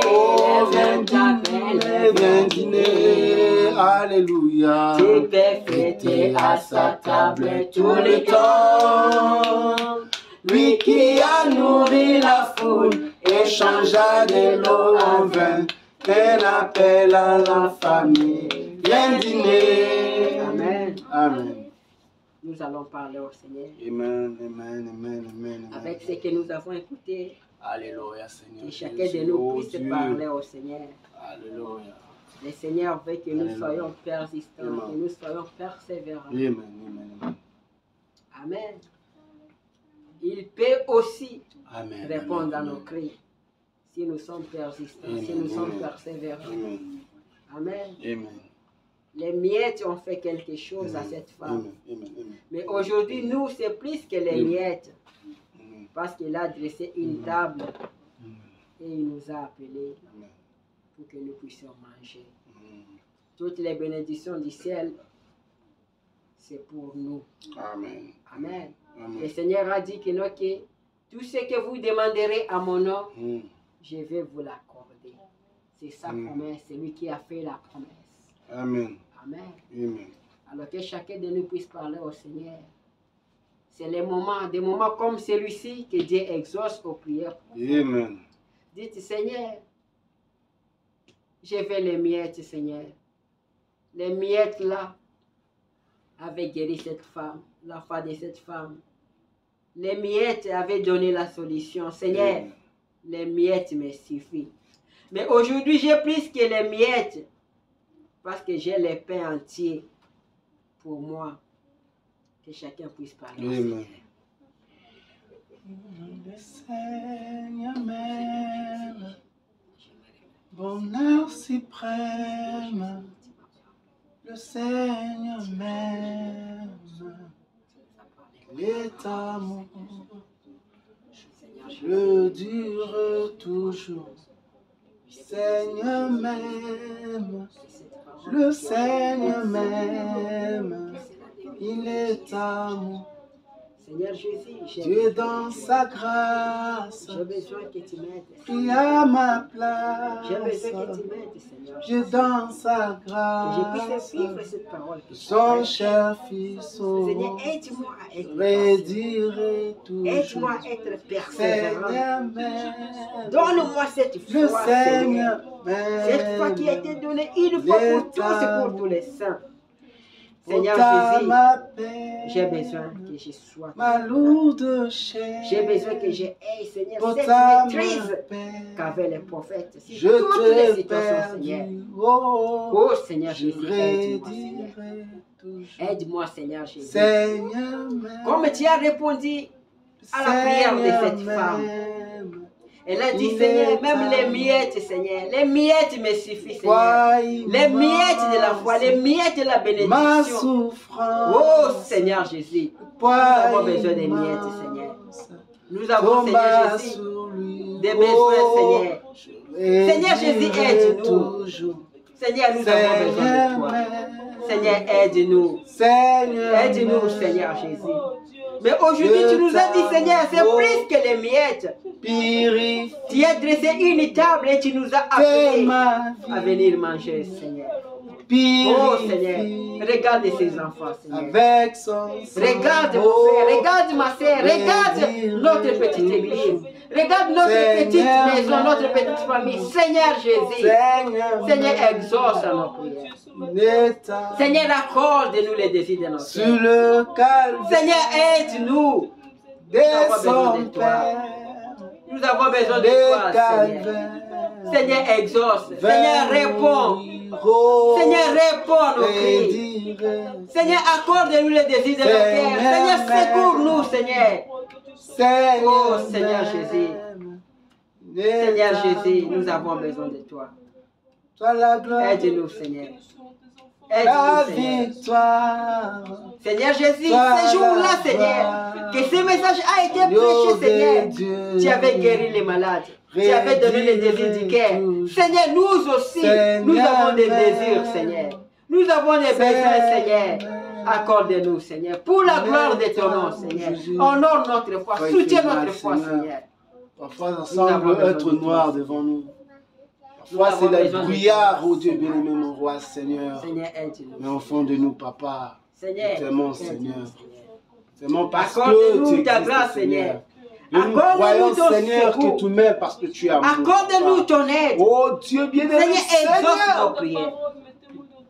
C: Oh, viens dîner, viens dîner. Alléluia.
B: Tu peux fêter à sa table tout le temps.
C: Lui qui a nourri la foule et changea de l'eau en vin, elle appelle à la famille. Viens dîner.
B: Amen.
C: Amen.
B: Nous allons parler au Seigneur.
C: Amen, amen, amen, amen, amen.
B: Avec ce que nous avons écouté,
C: Alléluia, Seigneur.
B: Que chacun de nous puisse parler au Seigneur.
C: Alléluia.
B: Le Seigneur veut que nous
C: Alléluia.
B: soyons persistants,
C: Amen.
B: que nous soyons persévérants.
C: Amen, amen, amen.
B: Amen. Il peut aussi
C: Amen.
B: répondre à
C: amen,
B: nos cris si nous sommes persistants, si
C: Amen,
B: nous sommes
C: amen.
B: persévérants.
C: Amen.
B: Amen.
C: Amen.
B: Les miettes ont fait quelque chose à cette femme.
C: Amen. Amen. Amen.
B: Mais aujourd'hui, nous, c'est plus que les
C: Amen.
B: miettes.
C: Amen.
B: Parce qu'il a dressé une
C: Amen.
B: table
C: Amen.
B: et il nous a appelés
C: Amen.
B: pour que nous puissions manger.
C: Amen.
B: Toutes les bénédictions du ciel, c'est pour nous.
C: Amen.
B: Amen. Le
C: Amen.
B: Seigneur a dit que, non, que tout ce que vous demanderez à mon nom,
C: Mm.
B: je vais vous l'accorder. C'est sa promesse, c'est lui qui a fait la promesse.
C: Amen.
B: Amen.
C: Amen.
B: Alors que chacun de nous puisse parler au Seigneur. C'est les moments, des moments comme celui-ci que Dieu exauce aux prières.
C: Amen.
B: Dites, Seigneur, je vais les miettes, Seigneur. Les miettes là avaient guéri cette femme, la foi de cette femme. Les miettes avaient donné la solution. Seigneur,
C: Amen.
B: les miettes me suffisent. Mais aujourd'hui, j'ai plus que les miettes parce que j'ai les pains entiers pour moi. Que chacun puisse parler. au
C: Amen.
B: Seigneur.
C: Le Seigneur m'aime, bonheur suprême. Le Seigneur m'aime, il est amour, je dure toujours. Le Seigneur m'aime, le Seigneur m'aime, il est amour.
B: Seigneur Jésus,
C: Dieu dans sa grâce,
B: j'ai besoin que tu m'aides.
C: prie à ma
B: J'ai besoin
C: place.
B: que tu m'aides, Seigneur.
C: Dieu dans sa
B: Que je puisse
C: grâce,
B: vivre cette parole. Que
C: son cher fils
B: Seigneur,
C: au
B: aide-moi à être patient.
C: rédirait
B: Aide-moi
C: toujours.
B: à être persévérant.
C: Seigneur m'aime,
B: Donne-moi cette
C: le
B: foi,
C: Seigneur
B: Seigneur. Cette foi qui a été
C: m'aime,
B: donnée une fois pour tous et pour tous les saints. Seigneur
C: ôta
B: Jésus,
C: ma peine,
B: j'ai besoin que je sois.
C: ma lourde chair,
B: J'ai besoin que j'ai, Seigneur, cette
C: ôta
B: maîtrise
C: ma peine.
B: qu'avaient les prophètes. Si
C: Je
B: toutes les
C: te
B: situations, Seigneur.
C: perdu, oh,
B: Oh Seigneur
C: je
B: Jésus, aide-moi, Seigneur.
C: rédirai toujours.
B: Aide-moi, Seigneur Jésus.
C: Seigneur m'aime,
B: Comme tu as répondu à la prière de cette femme. Elle a dit,
C: Il
B: Seigneur,
C: est
B: même les
C: amour.
B: miettes, Seigneur, les miettes me suffisent, Seigneur.
C: Toi,
B: Les miettes de la foi, les miettes de la
C: ma
B: bénédiction.
C: souffrance.
B: Oh Seigneur Jésus, nous avons besoin des miettes, Seigneur. Nous avons, Seigneur Jésus, des besoins, Seigneur. Seigneur Jésus, aide-nous. Seigneur, nous avons besoin de toi. Seigneur, aide-nous. Aide-nous, Seigneur Jésus. Mais aujourd'hui, tu nous as dit, Seigneur, c'est plus que les miettes.
C: Purifie
B: Tu as dressé une table et tu nous as appelés
C: ma
B: à
C: vie.
B: venir manger, Seigneur.
C: Purifie
B: Oh Seigneur, regarde ces enfants, Seigneur.
C: avec son sang.
B: Regarde mon frère, regarde ma soeur, regarde notre petite église. Regarde notre petite maison, notre petite famille. Seigneur Jésus, Seigneur, exauce à nos prières. Seigneur, accorde-nous les désirs de notre
C: sur
B: cœur.
C: le calvaire
B: Seigneur, aide-nous.
C: de son Père.
B: Nous avons besoin de toi, Seigneur. Seigneur, exauce. Seigneur, réponds. Seigneur, réponds nos cris. Seigneur, accorde-nous les désirs de nos cœurs. Seigneur, secours-nous, Seigneur. Oh, Seigneur Jésus. Seigneur Jésus, nous avons besoin de toi.
C: Toi la gloire,
B: Aide-nous, Seigneur.
C: la
B: Aide-nous, Seigneur.
C: victoire.
B: Seigneur Jésus,
C: Toi
B: ce jour-là,
C: la
B: Seigneur,
C: gloire.
B: que ce message a été prêché, Seigneur. Tu avais guéri les malades. Tu avais donné les désirs du cœur. Seigneur, nous aussi, nous avons des désirs, Seigneur. Nous avons des besoins, Seigneur. Accorde-nous, Seigneur, pour la gloire de ton nom, Seigneur. Honore notre foi, soutiens notre foi, Seigneur.
C: Parfois, ça semble être noir devant nous. Parfois, c'est le brouillard, oh Dieu bien-aimé, mon roi, Seigneur.
B: Seigneur, aide-nous.
C: Mais au fond de nous, papa,
B: Seigneur,
C: nous t'aimons,
B: aide-nous,
C: Seigneur.
B: Seigneur.
C: Seulement parce que
B: Accorde-nous
C: tu
B: ta
C: existes,
B: grâce,
C: Seigneur.
B: Seigneur.
C: Et nous
B: Accorde-nous
C: croyons,
B: ton
C: Seigneur,
B: secours.
C: que tu m'aimes parce que tu es amour.
B: Accorde-nous
C: Papa.
B: ton aide.
C: Oh Dieu bien-aimé,
B: Seigneur, exauce nos
C: Seigneur.
B: prières.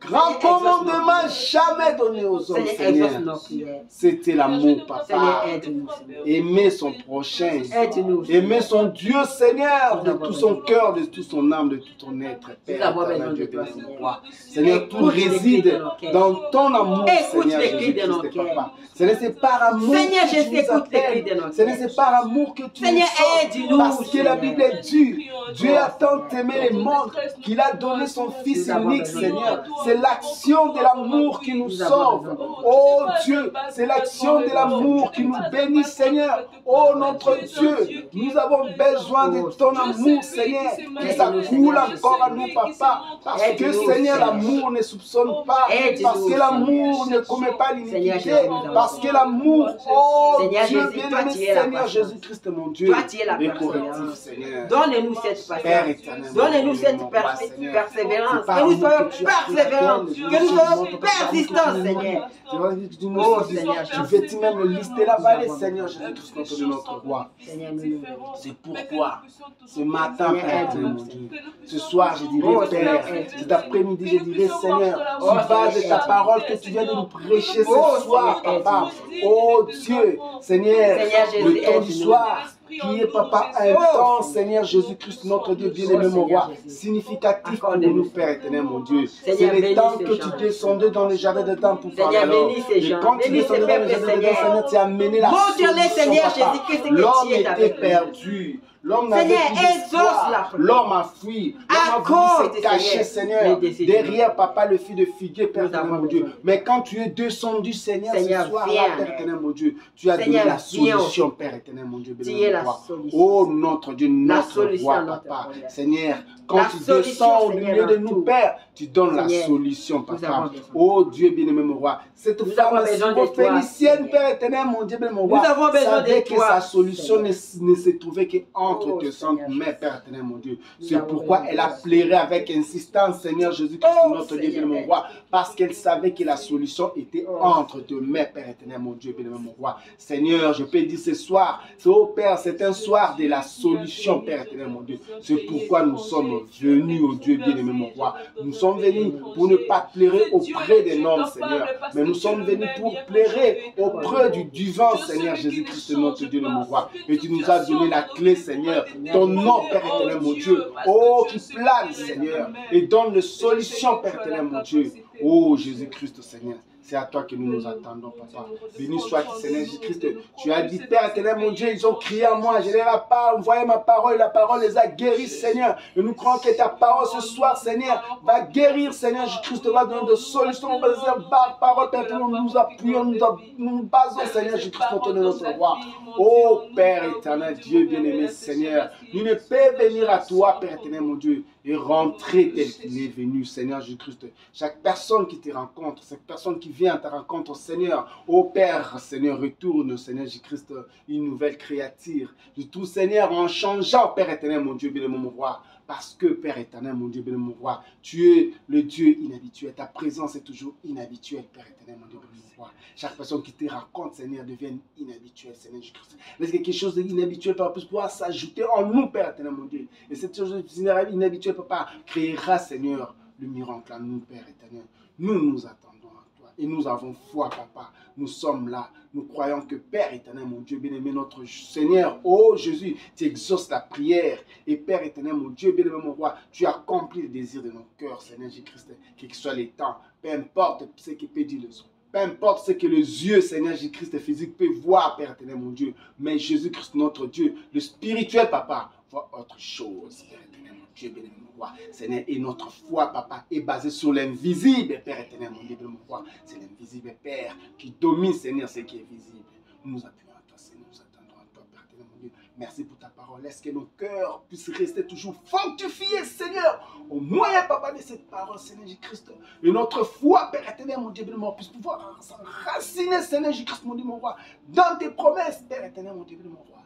C: grand commandement jamais donné aux hommes,
B: Seigneur, exauce
C: Seigneur.
B: nos prières.
C: C'était l'amour,
B: Seigneur,
C: papa.
B: aide-nous, Seigneur.
C: Aimer son prochain.
B: Aide-nous.
C: Aimer son Dieu, Seigneur, de tout son cœur, de tout son âme, de tout son être.
B: Nous avons
C: éternel,
B: besoin de
C: Dieu
B: toi,
C: béni,
B: Seigneur.
C: roi. Seigneur, tout
B: Écoute les cris
C: réside
B: de nos cœurs.
C: dans ton amour,
B: Écoute
C: Seigneur
B: les cris de
C: Jésus-Christ
B: nos
C: et
B: cœurs.
C: papa. Seigneur, c'est par amour
B: Seigneur,
C: que
B: je
C: tu nous
B: t'écoute les
C: appelles.
B: cris de nos
C: Seigneur,
B: cœurs.
C: c'est par amour que tu
B: Seigneur,
C: nous sauves.
B: aide-nous,
C: Parce que la
B: Seigneur.
C: Bible est dure. Dieu a tant aimé les mondes qu'il a donné son Fils
B: Nous avons
C: unique,
B: besoin de
C: Seigneur.
B: toi.
C: C'est l'action de l'amour qui nous
B: Nous avons
C: sauve.
B: besoin de toi.
C: Oh Dieu, c'est l'action de l'amour qui nous bénit, Seigneur. Oh notre Dieu, nous avons besoin de ton amour, Seigneur. Que ça coule encore à nous, papa. Parce que,
B: Aide-nous,
C: Seigneur,
B: Seigneur.
C: l'amour ne soupçonne pas.
B: Aide-nous,
C: Parce que l'amour
B: Seigneur.
C: ne commet pas
B: Seigneur
C: l'iniquité.
B: Jésus, nous avons
C: Parce que
B: besoin.
C: l'amour, oh
B: Seigneur
C: Dieu
B: Jésus, toi,
C: bien-aimé,
B: tu es la
C: Seigneur
B: patience.
C: Jésus-Christ, mon Dieu,
B: Toi, tu es la
C: est
B: persévérance.
C: correctif, Seigneur.
B: Donne-nous cette
C: Père
B: patience.
C: éternel,
B: Donne-nous
C: mon
B: cette
C: Dieu, mon roi, Seigneur.
B: persévérance.
C: C'est par
B: Que nous
C: amour
B: soyons
C: que tu as pris la
B: persévérants.
C: peine de
B: Que nous
C: nous
B: soyons
C: montrer par amour que
B: persistants,
C: tu nous
B: Seigneur.
C: montres. Tu vois, tu nous
B: Oh,
C: dis,
B: Seigneur
C: tu
B: Jésus.
C: vêtis même le lys de la vallée, Seigneur Jésus-Christ, notre roi.
B: Seigneur, nous nous
C: C'est pourquoi ce matin,
B: Seigneur,
C: Père
B: aide-nous.
C: éternel, mon Dieu, ce soir, je dirai,
B: Oh,
C: Père,
B: Seigneur, aide-nous.
C: cet après-midi, je dirai, Seigneur,
B: Oh,
C: sur base de
B: Seigneur,
C: ta
B: aide-nous.
C: parole que tu viens de nous prêcher
B: Oh,
C: ce soir,
B: Seigneur,
C: Papa.
B: aide-nous.
C: Oh Dieu, Seigneur,
B: Seigneur Jésus,
C: le temps du
B: aide-nous.
C: soir, qui est, Papa, un
B: Oh,
C: temps, Seigneur Jésus-Christ, notre Dieu bien-aimé, mon
B: Seigneur
C: roi,
B: Jésus.
C: significatif pour
B: Accorde-nous.
C: nous, Père éternel, mon Dieu. C'est
B: Seigneur,
C: le
B: bénis
C: temps
B: ces
C: que
B: gens.
C: tu descendais dans le jardin de temps pour parler.
B: Seigneur,
C: alors.
B: bénis ces
C: Et
B: gens.
C: quand tu
B: Bénis
C: descendais
B: ces
C: dans le
B: peuples,
C: jardin de temps,
B: Seigneur.
C: Seigneur, tu as amené la
B: Montre-les,
C: solution,
B: Seigneur
C: Papa.
B: Jésus, que c'est que
C: L'homme
B: tu es
C: était
B: avec nous.
C: perdu. L'homme n'avait
B: Seigneur,
C: plus d'espoir.
B: exauce la prière.
C: L'homme a fui. L'homme a
B: Accorde,
C: voulu se cacher,
B: Seigneur,
C: Seigneur,
B: les décisions.
C: derrière, Papa, le fil de figuier, Père
B: Nous
C: éternel,
B: avons
C: mon Dieu.
B: besoin.
C: Mais quand tu es descendu, Seigneur,
B: Seigneur,
C: ce soir-là,
B: viens.
C: Père éternel, mon Dieu, tu as donné
B: Seigneur,
C: la
B: viens.
C: solution, Père éternel, mon Dieu.
B: Tu
C: béni,
B: es
C: mon
B: la
C: roi.
B: solution.
C: Oh, notre Dieu, notre
B: solution
C: roi,
B: à notre
C: Papa.
B: problème.
C: Seigneur, quand
B: La
C: tu
B: solution,
C: descends au
B: Seigneur,
C: milieu de
B: dans
C: nous,
B: tout.
C: Père, tu donnes la
B: Seigneur,
C: solution,
B: nous
C: Papa.
B: avons besoin.
C: Oh, Dieu bien-aimé, mon roi. Cette
B: Nous
C: femme
B: avons besoin de toi,
C: syrophénicienne,
B: Seigneur.
C: Père éternel, mon Dieu, bien-aimé, mon
B: Nous
C: roi,
B: avons besoin
C: savait
B: de
C: que
B: toi,
C: sa solution
B: Seigneur.
C: ne se trouvait qu'entre
B: Oh,
C: tes
B: Seigneur
C: saintes mains,
B: Jésus.
C: Père éternel, mon Dieu.
B: Nous
C: C'est
B: avons
C: pourquoi
B: besoin
C: elle
B: de
C: a
B: toi.
C: pleuré avec insistance, Seigneur Jésus-Christ,
B: Oh,
C: notre Dieu,
B: Seigneur,
C: bien-aimé, mon roi, parce qu'elle savait que la solution était
B: Oh.
C: entre tes mains, Père éternel, mon Dieu, bien-aimé, mon roi. Seigneur, je peux dire ce soir, oh Père, c'est un soir de la solution, Père éternel, mon Dieu. C'est pourquoi nous sommes venus, oh Dieu, bien-aimé, mon roi. Nous sommes venus pour ne pas pleurer auprès des hommes, Seigneur, mais nous sommes venus pour pleurer auprès du divin, Seigneur Jésus-Christ, notre Dieu, mon roi. Et tu nous as donné la clé, Seigneur, ton nom, Père éternel, mon Dieu. Oh, qui plane, Seigneur, et donne les solutions, Père éternel, mon Dieu. Oh, Jésus-Christ, Seigneur. C'est à toi que nous nous attendons, Papa. Béni soit-tu, Seigneur Jésus-Christ. Tu as dit, Père éternel, mon Dieu, ils ont crié à moi. Je n'ai pas envoyé ma parole. La parole les a guéris, Seigneur. Et nous croyons que ta parole ce soir, Seigneur, va guérir, Seigneur Jésus-Christ, va donner de solutions. Par parole, Père éternel, nous appuyons, nous basons, Seigneur Jésus-Christ, contre notre roi. Oh, Père éternel, Dieu bien-aimé, Seigneur. Nous ne pouvons venir à toi, Père éternel, mon Dieu, et rentrer tel qu'il est venu, Seigneur Jésus-Christ. Chaque personne qui te rencontre, chaque personne qui vient à ta rencontre, Seigneur, ô Père, Seigneur, retourne, Seigneur Jésus-Christ, une nouvelle créature. De tout, Seigneur, en changeant, Père éternel, mon Dieu, bien-aimé, mon roi. Parce que, Père éternel, mon Dieu, bien-aimé, mon roi, tu es le Dieu inhabituel. Ta présence est toujours inhabituelle, Père éternel, mon Dieu, bien-aimé, mon roi. Chaque personne qui te rencontre, Seigneur, devient inhabituelle, Seigneur Jésus-Christ. Laisse quelque chose d'inhabituel, Papa, pour pouvoir s'ajouter en nous, Père éternel, mon Dieu. Et cette chose inhabituelle, Papa, créera, Seigneur, le miracle en nous, Père éternel. Nous nous attendons à toi. Et nous avons foi, Papa. Nous sommes là. Nous croyons que, Père éternel, mon Dieu, bien-aimé, notre Seigneur, oh Jésus, tu exauces la prière. Et Père éternel, mon Dieu, bien-aimé, mon roi, tu accomplis les désirs de nos cœurs, Seigneur Jésus-Christ, quels que soient les temps, peu importe ce que peut dire le son. Peu importe ce que les yeux, Seigneur Jésus-Christ, physique, peut voir, Père éternel, mon Dieu. Mais Jésus-Christ, notre Dieu, le spirituel, Papa, voit autre chose, Père éternel, mon Dieu, bien-aimé, mon roi. Seigneur, et notre foi, Papa, est basée sur l'invisible, Père éternel, mon Dieu, bien-aimé, mon roi. C'est l'invisible, Père, qui domine, Seigneur, ce qui est visible. Nous nous appuyons à toi, Seigneur, nous attendons à toi, Père éternel, mon Dieu. Merci pour ta parole. Laisse que nos cœurs puissent rester toujours fortifiés, Seigneur, au moyen, Papa, de cette parole, Seigneur Jésus-Christ. Et notre foi, Père éternel, mon Dieu, mon roi, puisse pouvoir s'enraciner, Seigneur Jésus-Christ, mon Dieu, mon roi, dans tes promesses, Père éternel, mon Dieu, mon roi.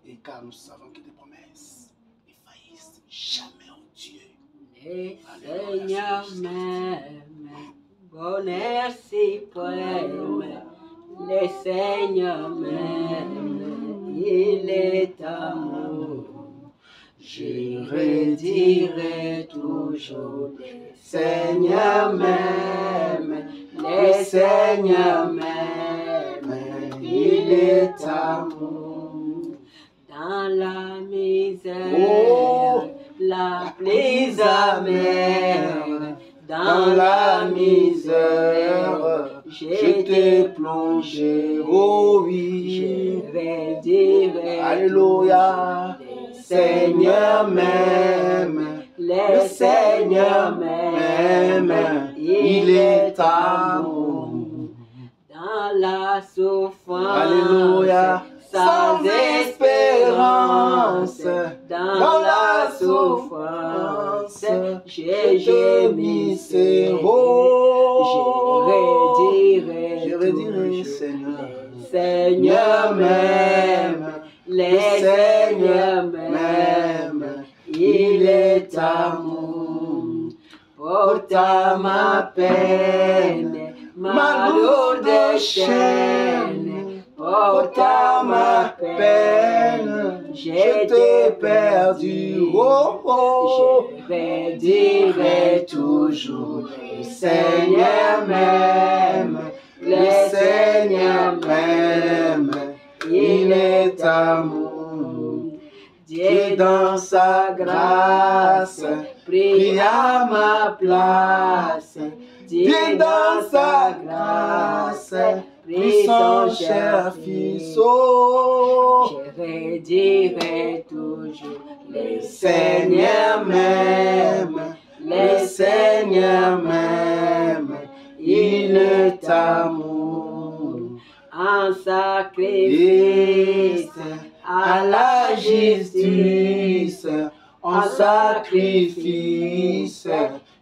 C: Et car nous savons que tes promesses ne faillissent jamais, oh Dieu.
B: Les Seigneur m'aime, bonheur suprême. Les Seigneur m'aime, il est amour.
C: Je redirai toujours, le Seigneur m'aime, le Seigneur m'aime, il est amour.
B: Dans la misère, la plus amère,
C: Dans la misère, je t'ai plongé, oh oui.
B: je redirai
C: Alléluia.
B: le
C: Seigneur m'aime,
B: le Seigneur m'aime,
C: il est amour.
B: dans la souffrance,
C: Alléluia.
B: sans espérance, dans la souffrance, j'ai gémi, je redirai,
C: Seigneur.
B: Seigneur m'aime, le Seigneur m'aime, il est amour. Porta ma peine, ma lourde chaîne, porta ma peine,
C: Je t'ai perdu, oh oh.
B: je redirai toujours, le Seigneur m'aime, le Seigneur m'aime,
C: il est amour.
B: Dieu dans sa grâce, prie à ma place.
C: Dieu dans sa grâce, prie son cher Fils. Oh,
B: Je redirai toujours,
C: le Seigneur m'aime, le Seigneur m'aime, il est amour.
B: en sacrifice,
C: À la justice, en sacrifice,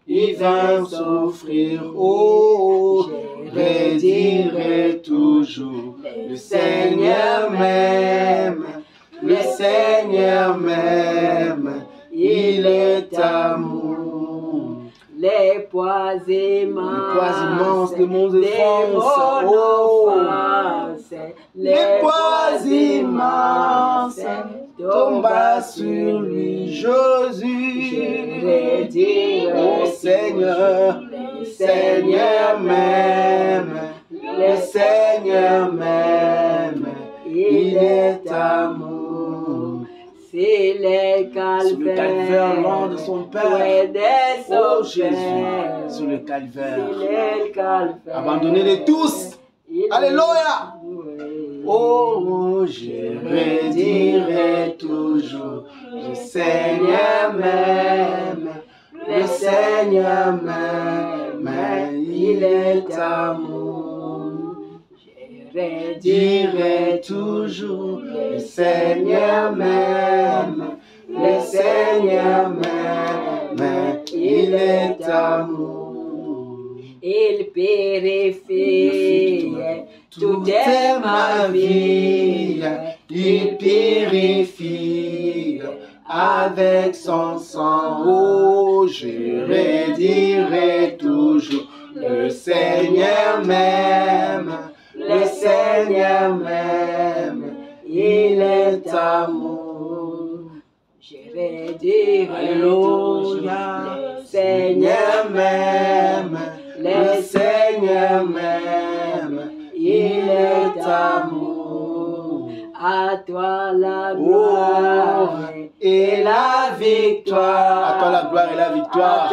C: il vient s'offrir. Oh, je redirai toujours, le Seigneur m'aime, le Seigneur m'aime, il est amour.
B: les poids immenses
C: de mon enfance, les poids immenses tombent sur lui, Jésus. Oh Seigneur, le Seigneur m'aime, le Seigneur m'aime, il est amour.
B: C'est le
C: Sur le calvaire, loin de son Père. Oh Jésus, sur le
B: C'est
C: calvaire,
B: le calvaire.
C: abandonné de tous.
B: Il
C: Alléluia.
B: est-
C: Oh, je redirai toujours, le Seigneur m'aime, le Seigneur m'aime, il est amour.
B: Je
C: Dirai toujours, le Seigneur m'aime, le Seigneur m'aime, il est amour.
B: Il purifie toute ma vie.
C: Il purifie avec son sang. Oh, je redirai toujours, le Seigneur m'aime, le Seigneur m'aime, il est amour.
B: Je redirai toujours,
C: Alléluia.
B: le Seigneur
C: m'aime, le Seigneur m'aime, il est amour.
B: À toi la gloire
C: Et la victoire. À toi la gloire et la victoire.
B: À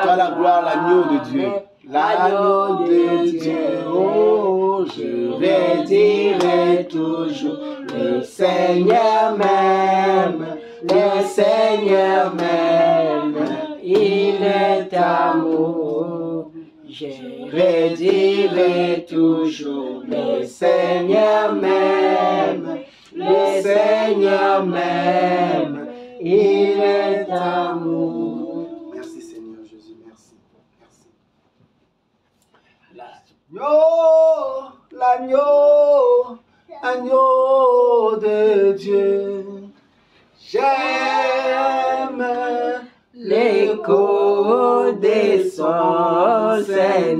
B: toi
C: la gloire, l'agneau de Dieu. L'agneau de Dieu. Oh, je redirai toujours, le Seigneur m'aime, le Seigneur m'aime, il est amour. Je redirai toujours, le Seigneur m'aime, le Seigneur m'aime, il est amour. Merci Seigneur Jésus, merci. L'agneau, agneau de Dieu, j'aime
B: l'écho des sons, c'est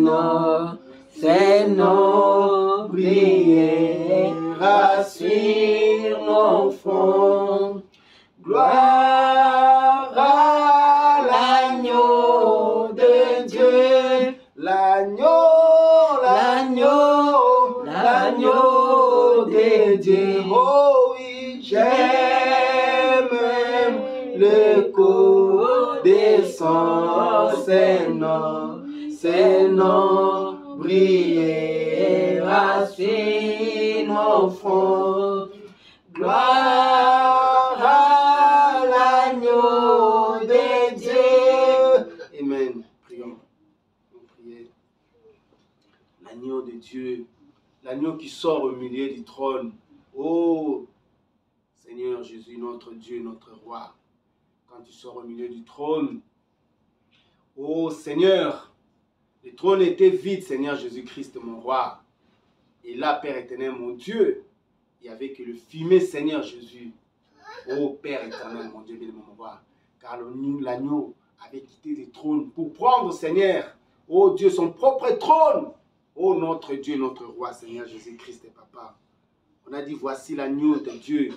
B: non,
C: brillera sur mon front. Gloire son Saint-Nom, Saint-Nom brillera sur nos fronts. Gloire à l'agneau de Dieu. Amen. Prions. Priez. L'agneau de Dieu, l'agneau qui sort au milieu du trône. Oh, Seigneur Jésus, notre Dieu, notre roi, quand tu sors au milieu du trône, oh Seigneur, le trône était vide, Seigneur Jésus-Christ, mon roi. Et là, Père éternel, mon Dieu, il n'y avait que le fumé, Seigneur Jésus. Oh Père éternel, mon Dieu, béni mon roi, car l'agneau avait quitté le trône pour prendre, Seigneur, oh Dieu, son propre trône. Oh notre Dieu, notre roi, Seigneur Jésus-Christ et Papa. On a dit, voici l'agneau de Dieu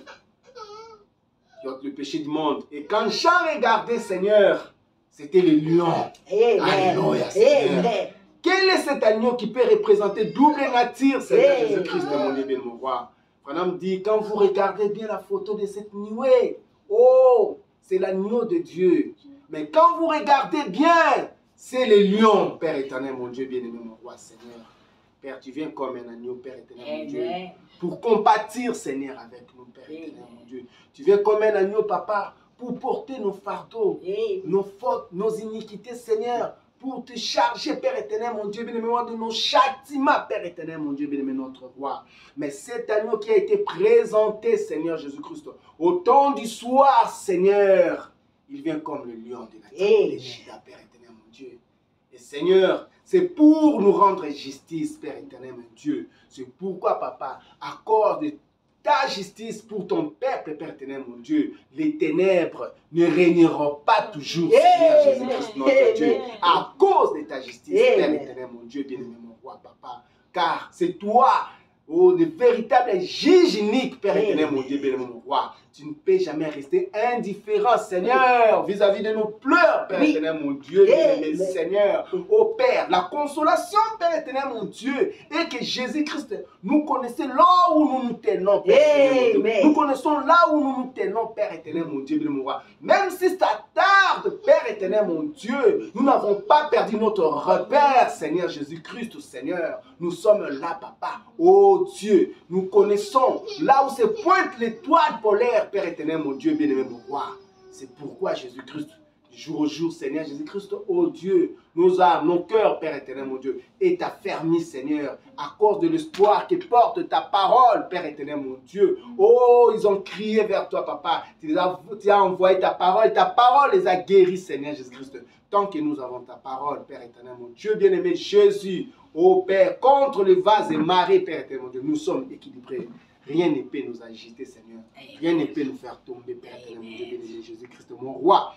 C: qui ôte le péché du monde. Et quand Jean regardait, Seigneur, c'était le lion. Alléluia, Seigneur. Quel est cet agneau qui peut représenter double nature, Seigneur Jésus-Christ, mon Dieu, mon roi? Franam dit, quand vous regardez bien la photo de cette nuée, oh, c'est l'agneau de Dieu. Mais quand vous regardez bien, c'est le lion, Père éternel, mon Dieu, bien-aimé, mon roi, Seigneur. Père, tu viens comme un agneau, Père éternel, mon Dieu, pour compatir, Seigneur, avec nous, Père éternel, mon Dieu. Tu viens comme un agneau, Papa, pour porter nos fardeaux, nos fautes, nos iniquités, Seigneur, pour te charger, Père éternel, mon Dieu, bien-aimé, de nos châtiments, Père éternel, mon Dieu, bien-aimé, notre roi. Mais cet agneau qui a été présenté, Seigneur Jésus-Christ, au temps du soir, Seigneur, il vient comme le lion de la terre de Juda, Père éternel, mon Dieu. Et Seigneur, c'est pour nous rendre justice, Père éternel, mon Dieu. C'est pourquoi, Papa, accorde ta justice pour ton peuple, Père éternel, mon Dieu. Les ténèbres ne régneront pas toujours, Seigneur Jésus-Christ, notre Dieu, à cause de ta justice, Père éternel, mon Dieu, bien-aimé, mon roi, Papa. Car c'est toi, oh, le véritable juge unique, Père éternel, mon Dieu, bien-aimé, mon roi. Tu ne peux jamais rester indifférent, Seigneur, vis-à-vis de nos pleurs, Père éternel, mon Dieu, bien-aimé, Seigneur. Oh Père, la consolation, Père éternel, mon Dieu, est que Jésus-Christ, nous connaissons là où nous nous tenons, Père éternel, mon Dieu. Nous connaissons là où nous nous tenons, Père éternel, mon Dieu, bien-aimé, mon roi. Même si ça tarde, Père éternel, mon Dieu, nous n'avons pas perdu notre repère, Seigneur Jésus-Christ, Seigneur. Nous sommes là, Papa. Oh Dieu, nous connaissons là où se pointe l'étoile polaire, Père éternel, mon Dieu, bien-aimé, mon roi. C'est pourquoi Jésus-Christ, jour au jour, Seigneur Jésus-Christ, oh Dieu, nos âmes, nos cœurs, Père éternel, mon Dieu, est affermi, Seigneur, à cause de l'espoir que porte ta parole, Père éternel, mon Dieu. Oh, ils ont crié vers toi, Papa. Tu as envoyé ta parole les a guéris, Seigneur Jésus-Christ. Tant que nous avons ta parole, Père éternel, mon Dieu, bien-aimé Jésus, oh Père, contre les vases et marées, Père éternel, mon Dieu, nous sommes équilibrés. Rien ne peut nous agiter, Seigneur. Rien ne peut nous faire tomber, Père éternel, mon Dieu, béni Jésus-Christ, mon roi.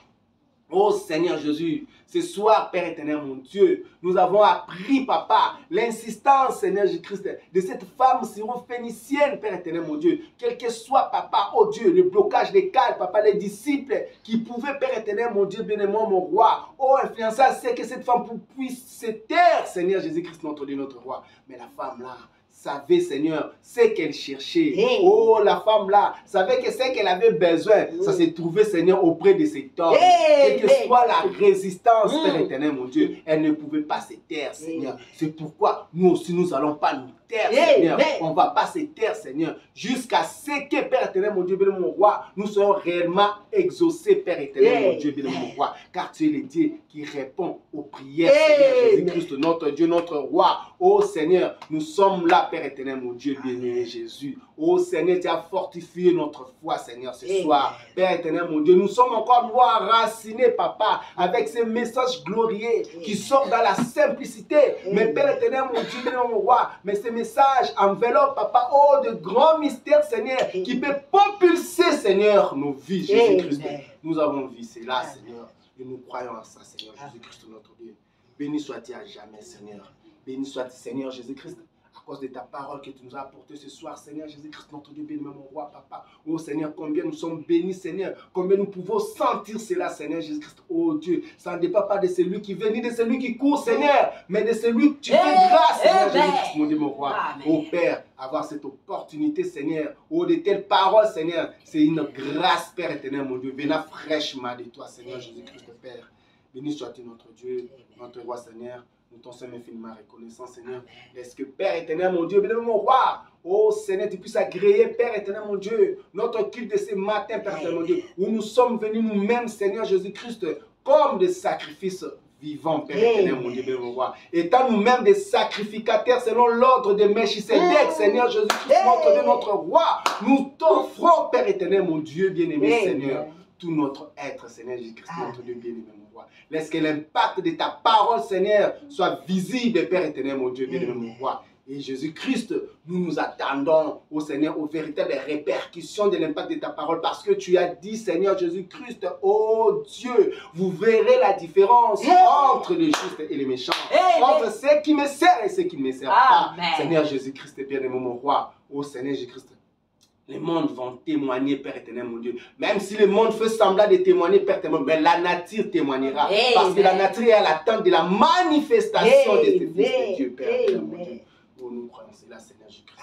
C: Oh Seigneur Jésus, ce soir, Père éternel, mon Dieu, nous avons appris, Papa, l'insistance, Seigneur Jésus-Christ, de cette femme syrophénicienne, Père éternel, mon Dieu. Quel que soit, Papa, oh Dieu, le blocage des cales, Papa, les disciples qui pouvaient, Père éternel, mon Dieu, béni mon roi. Oh, influençant, c'est que cette femme puisse se taire, Seigneur Jésus-Christ, notre Dieu, notre roi. Mais la femme là, savait, Seigneur, ce qu'elle cherchait. Oh, la femme là, savait que ce qu'elle avait besoin, ça se trouvait, Seigneur, auprès de cet homme. Quelle que soit la résistance, Père éternel, mon Dieu, elle ne pouvait pas se taire, Seigneur. C'est pourquoi nous aussi, nous n'allons pas nous taire, Seigneur. On ne va pas se taire, Seigneur, jusqu'à ce que, Père éternel, mon Dieu, béni mon roi, nous serons réellement exaucés, Père éternel, mon Dieu, béni mon roi. Car tu es le Dieu qui répond aux prières, Seigneur Jésus-Christ, notre Dieu, notre roi. Oh Seigneur, nous sommes là, Père éternel, mon Dieu, bien-aimé Jésus. Oh Seigneur, tu as fortifié notre foi, Seigneur, ce soir. Père éternel, mon Dieu, nous sommes encore nous enracinés, Papa, avec ces messages glorieux qui sortent dans la simplicité. Mais Père éternel, mon Dieu, bien-aimé, mon roi, mais ces messages enveloppent, Papa, oh, de grands mystères, Seigneur, qui peuvent propulser, Seigneur, nos vies, Jésus-Christ. Nous avons vu cela, Seigneur, et nous croyons à ça, Seigneur, Jésus-Christ, notre Dieu. Béni sois-tu à jamais, Seigneur. Béni sois-tu, Seigneur Jésus-Christ, à cause de ta parole que tu nous as apportée ce soir, Seigneur Jésus-Christ, notre Dieu, béni, mon roi, Papa. Oh Seigneur, combien nous sommes bénis, Seigneur, combien nous pouvons sentir cela, Seigneur Jésus-Christ. Oh Dieu, ça ne dépend pas de celui qui vient, ni de celui qui court, Seigneur, mais de celui que tu fais grâce, Seigneur Jésus-Christ, mon Dieu, mon roi. Oh Père, avoir cette opportunité, Seigneur, oh de telles paroles, Seigneur, c'est une grâce, Père éternel, mon Dieu, venant fraîchement de toi, Seigneur Jésus-Christ, Père. Béni sois-tu notre Dieu, notre roi Seigneur. Nous t'en sommes infiniment reconnaissants, Seigneur. Est-ce que Père éternel, mon Dieu, béni mon roi, oh Seigneur, tu puisses agréer, Père éternel, mon Dieu, notre culte de ce matin, Père éternel, mon Dieu, où nous sommes venus nous-mêmes, Seigneur Jésus-Christ, comme des sacrifices vivants, Père éternel, mon Dieu, béni mon roi. Étant nous-mêmes des sacrificateurs selon l'ordre de Melchisédek, Seigneur Jésus-Christ, notre Dieu, notre roi, nous t'offrons, Père éternel, mon Dieu, bien-aimé, Seigneur, tout notre être, Seigneur Jésus-Christ, notre Dieu, bien-aimé, mon roi. Laisse que l'impact de ta parole, Seigneur, soit visible, Père éternel, mon Dieu, bien-aimé, mon roi. Et Jésus-Christ, nous nous attendons, au Seigneur, aux véritables répercussions de l'impact de ta parole, parce que tu as dit, Seigneur Jésus-Christ, oh Dieu, vous verrez la différence entre les justes et les méchants, entre ceux qui me servent et ceux qui ne me servent pas. Seigneur Jésus-Christ, bien-aimé, mon roi, oh Seigneur Jésus-Christ, les mondes vont témoigner, Père éternel, mon Dieu. Même si le monde fait semblant de témoigner, Père éternel, mais la nature témoignera. Parce que la nature est à l'attente de la manifestation de ce Fils de Dieu, Père éternel, mon Dieu. Oh, nous croyons cela, Seigneur Jésus-Christ.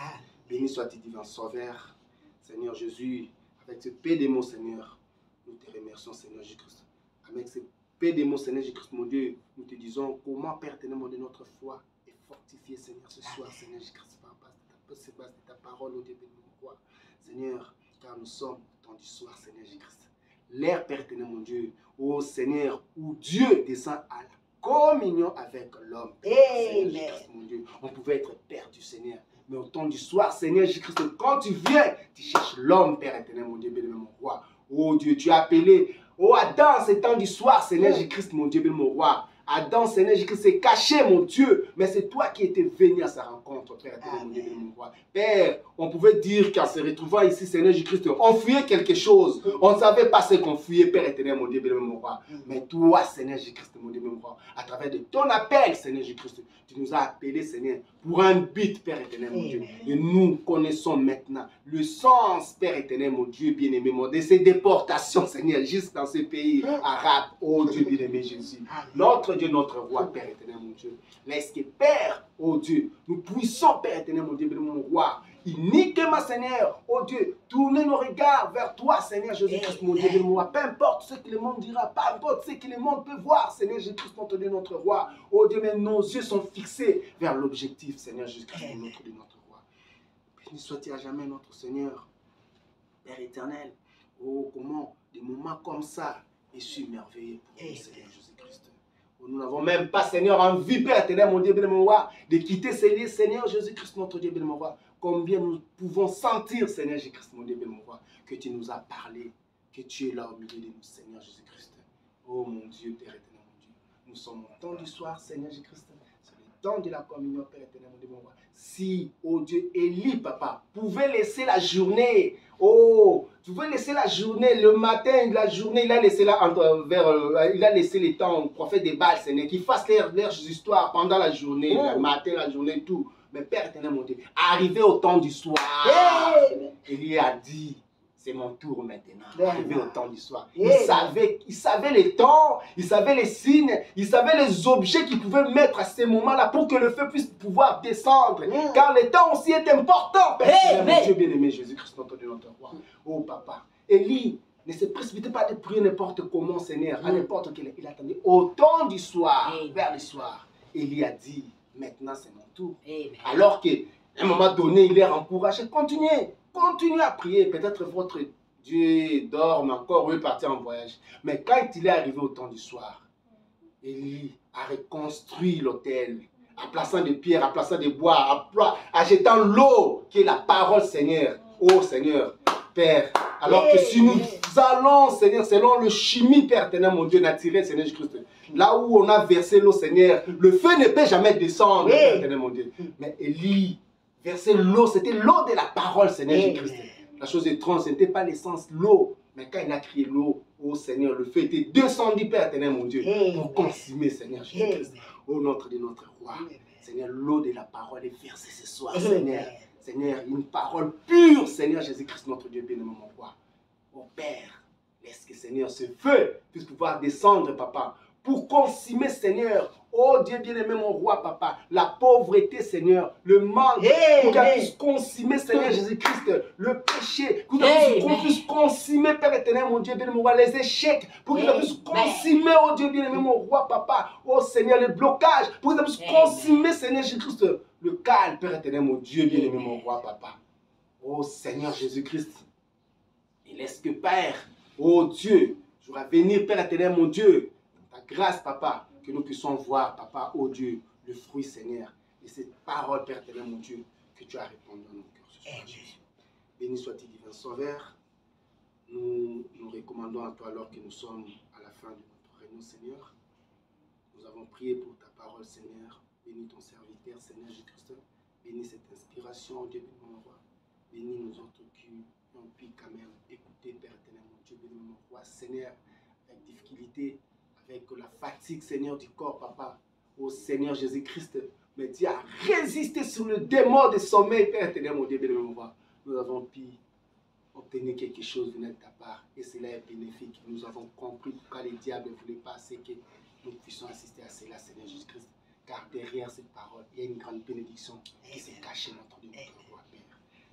C: Béni soit-tu, divin Sauveur. Seigneur Jésus, avec ce paix des mots, Seigneur, nous te remercions, Seigneur Jésus-Christ. Avec ce paix des mots, Seigneur Jésus-Christ, mon Dieu, nous te disons comment, Père éternel, mon Dieu, notre foi est fortifiée, Seigneur, ce soir, Seigneur Jésus-Christ, par base de ta parole, au début de mon roi. Seigneur, car nous sommes au temps du soir, Seigneur Jésus-Christ. L'ère, Père éternel, mon Dieu, ô Seigneur, où Dieu descend à la communion avec l'homme. Seigneur Jésus-Christ, mon Dieu, on pouvait être perdu, Seigneur. Mais au temps du soir, Seigneur Jésus-Christ, quand tu viens, tu cherches l'homme, Père éternel, mon Dieu, bien-aimé, mon roi. Oh Dieu, tu as appelé, oh Adam, c'est temps du soir, Seigneur Jésus-Christ, mon Dieu, bien-aimé, mon roi. Adam, Seigneur Jésus-Christ, s'est caché, mon Dieu, mais c'est toi qui étais venu à sa rencontre, Père éternel, mon Dieu, mon roi. Père, on pouvait dire qu'en se retrouvant ici, Seigneur Jésus-Christ, on fuyait quelque chose. On ne savait pas ce qu'on fuyait, Père éternel, mon Dieu, mon roi. Mais toi, Seigneur Jésus-Christ, mon Dieu, mon roi, à travers de ton appel, Seigneur Jésus-Christ, tu nous as appelés, Seigneur, pour un but, Père éternel, mon Dieu. Et nous connaissons maintenant le sens, Père éternel, mon Dieu, bien-aimé, mon Dieu, de ces déportations, Seigneur, juste dans ces pays arabes. Oh Dieu, bien-aimé Jésus. Notre Dieu, notre roi, Père éternel, mon Dieu. Laisse que, Père, oh Dieu, nous puissions, Père éternel, mon Dieu, mon roi, uniquement, Seigneur, oh Dieu, tourner nos regards vers toi, Seigneur Jésus-Christ, mon Dieu, mon roi. Peu importe ce que le monde dira, peu importe ce que le monde peut voir, Seigneur Jésus-Christ, notre Dieu, notre roi. Oh Dieu, mais nos yeux sont fixés vers l'objectif, Seigneur Jésus-Christ, notre Dieu, notre roi. Béni soit-il à jamais, notre Seigneur, Père éternel. Oh, comment des moments comme ça, je suis merveilleux pour nous, Seigneur Jésus-Christ. Nous n'avons même pas, Seigneur, envie, Père éternel, mon Dieu, bien mon roi, de quitter ces lieux, Seigneur Jésus-Christ, notre Dieu, bien mon roi. Combien nous pouvons sentir, Seigneur Jésus-Christ, mon Dieu, bien mon roi, que tu nous as parlé, que tu es là au milieu de nous, Seigneur Jésus-Christ. Oh mon Dieu, Père éternel, mon Dieu. Nous sommes au temps du soir, Seigneur Jésus-Christ. C'est le temps de la communion, Père éternel, mon Dieu, mon roi. Si, oh Dieu, Élie, papa, pouvait laisser la journée, oh, tu veux laisser la journée, le matin, la journée, il a laissé il a laissé le temps au prophète des Baals, Seigneur, qu'il fasse leurs histoires pendant la journée, le matin, la journée, tout. Mais Père éternel, mon Dieu, arrivé au temps du soir, Élie a dit, c'est mon tour maintenant, arrivé au temps du soir. Il savait les temps, il savait les signes, il savait les objets qu'il pouvait mettre à ces moments-là pour que le feu puisse pouvoir descendre. Car le temps aussi est important, Père éternel, mon Dieu bien-aimé, Jésus-Christ, notre Dieu, notre roi. Oh papa, Élie ne se précipitait pas de prier n'importe comment, Seigneur, à n'importe quel. Il attendait au temps du soir, vers le soir. Élie a dit, maintenant c'est mon tour. Alors qu'à un moment donné, il est encouragé, continuez à prier. Peut-être votre Dieu dort encore ou est parti en voyage. Mais quand il est arrivé au temps du soir, Élie a reconstruit l'autel, en plaçant des pierres, en plaçant des bois, en jetant l'eau qui est la parole, Seigneur. Oh Seigneur, Père, alors que si nous allons, Seigneur, selon le chimie, Père éternel, mon Dieu, naturel, Seigneur Jésus-Christ, là où on a versé l'eau, Seigneur, le feu ne peut jamais descendre, Père éternel, mon Dieu. Mais Élie versait l'eau, c'était l'eau de la parole, Seigneur Jésus-Christ. La chose étrange, ce n'était pas l'essence, l'eau. Mais quand il a crié l'eau, oh Seigneur, le feu était descendu, Père éternel, mon Dieu, pour consumer, Seigneur Jésus-Christ. Oh notre Dieu, notre roi. Seigneur, l'eau de la parole est versée ce soir, Seigneur. Seigneur, une parole pure, Seigneur Jésus-Christ, notre Dieu, bien-aimé, mon roi. Oh Père, laisse que, Seigneur, ce feu puisse pouvoir descendre, Papa, pour consommer, Seigneur. Oh Dieu bien-aimé, mon roi, papa, la pauvreté, Seigneur, le manque, pour qu'elle puisse consommer, Seigneur Jésus-Christ, le péché, pour qu'on puisse consommer, Père éternel, mon Dieu bien-aimé, mon roi, les échecs, pour qu'elle puisse consommer, oh Dieu bien-aimé, mon roi, papa, oh Seigneur, les blocages, pour qu'elle puisse consommer, Seigneur Jésus-Christ, le calme, Père éternel, mon Dieu bien-aimé, mon roi, papa. Oh Seigneur Jésus-Christ, et laisse que Père, oh Dieu, je vais venir, Père éternel, mon Dieu, dans ta grâce, papa, que nous puissions voir, papa, oh Dieu, le fruit, Seigneur, et cette parole, Père éternel, mon Dieu, que tu as répondu dans nos cœurs ce soir, Jésus. Béni sois-tu, divin Sauveur. Nous nous recommandons à toi alors que nous sommes à la fin de notre réunion, Seigneur. Nous avons prié pour ta parole, Seigneur. Bénis ton serviteur, Seigneur Jésus-Christ. Bénis cette inspiration, Dieu, mon roi. Bénis nous autres qui ont pu quand même écouter, Père éternel, mon Dieu, bénis mon roi, Seigneur, avec difficulté, avec la fatigue, Seigneur, du corps, papa. Ô Seigneur Jésus-Christ, mais tu as résisté sur le démon de sommeil, Père éternel, mon Dieu, bénis mon roi. Nous avons pu obtenir quelque chose venant de ta part, et cela est bénéfique. Nous avons compris pourquoi les diables ne voulaient pas assez que nous puissions assister à cela, Seigneur Jésus-Christ. Car derrière cette parole, il y a une grande bénédiction qui s'est cachée dans notre roi, Père.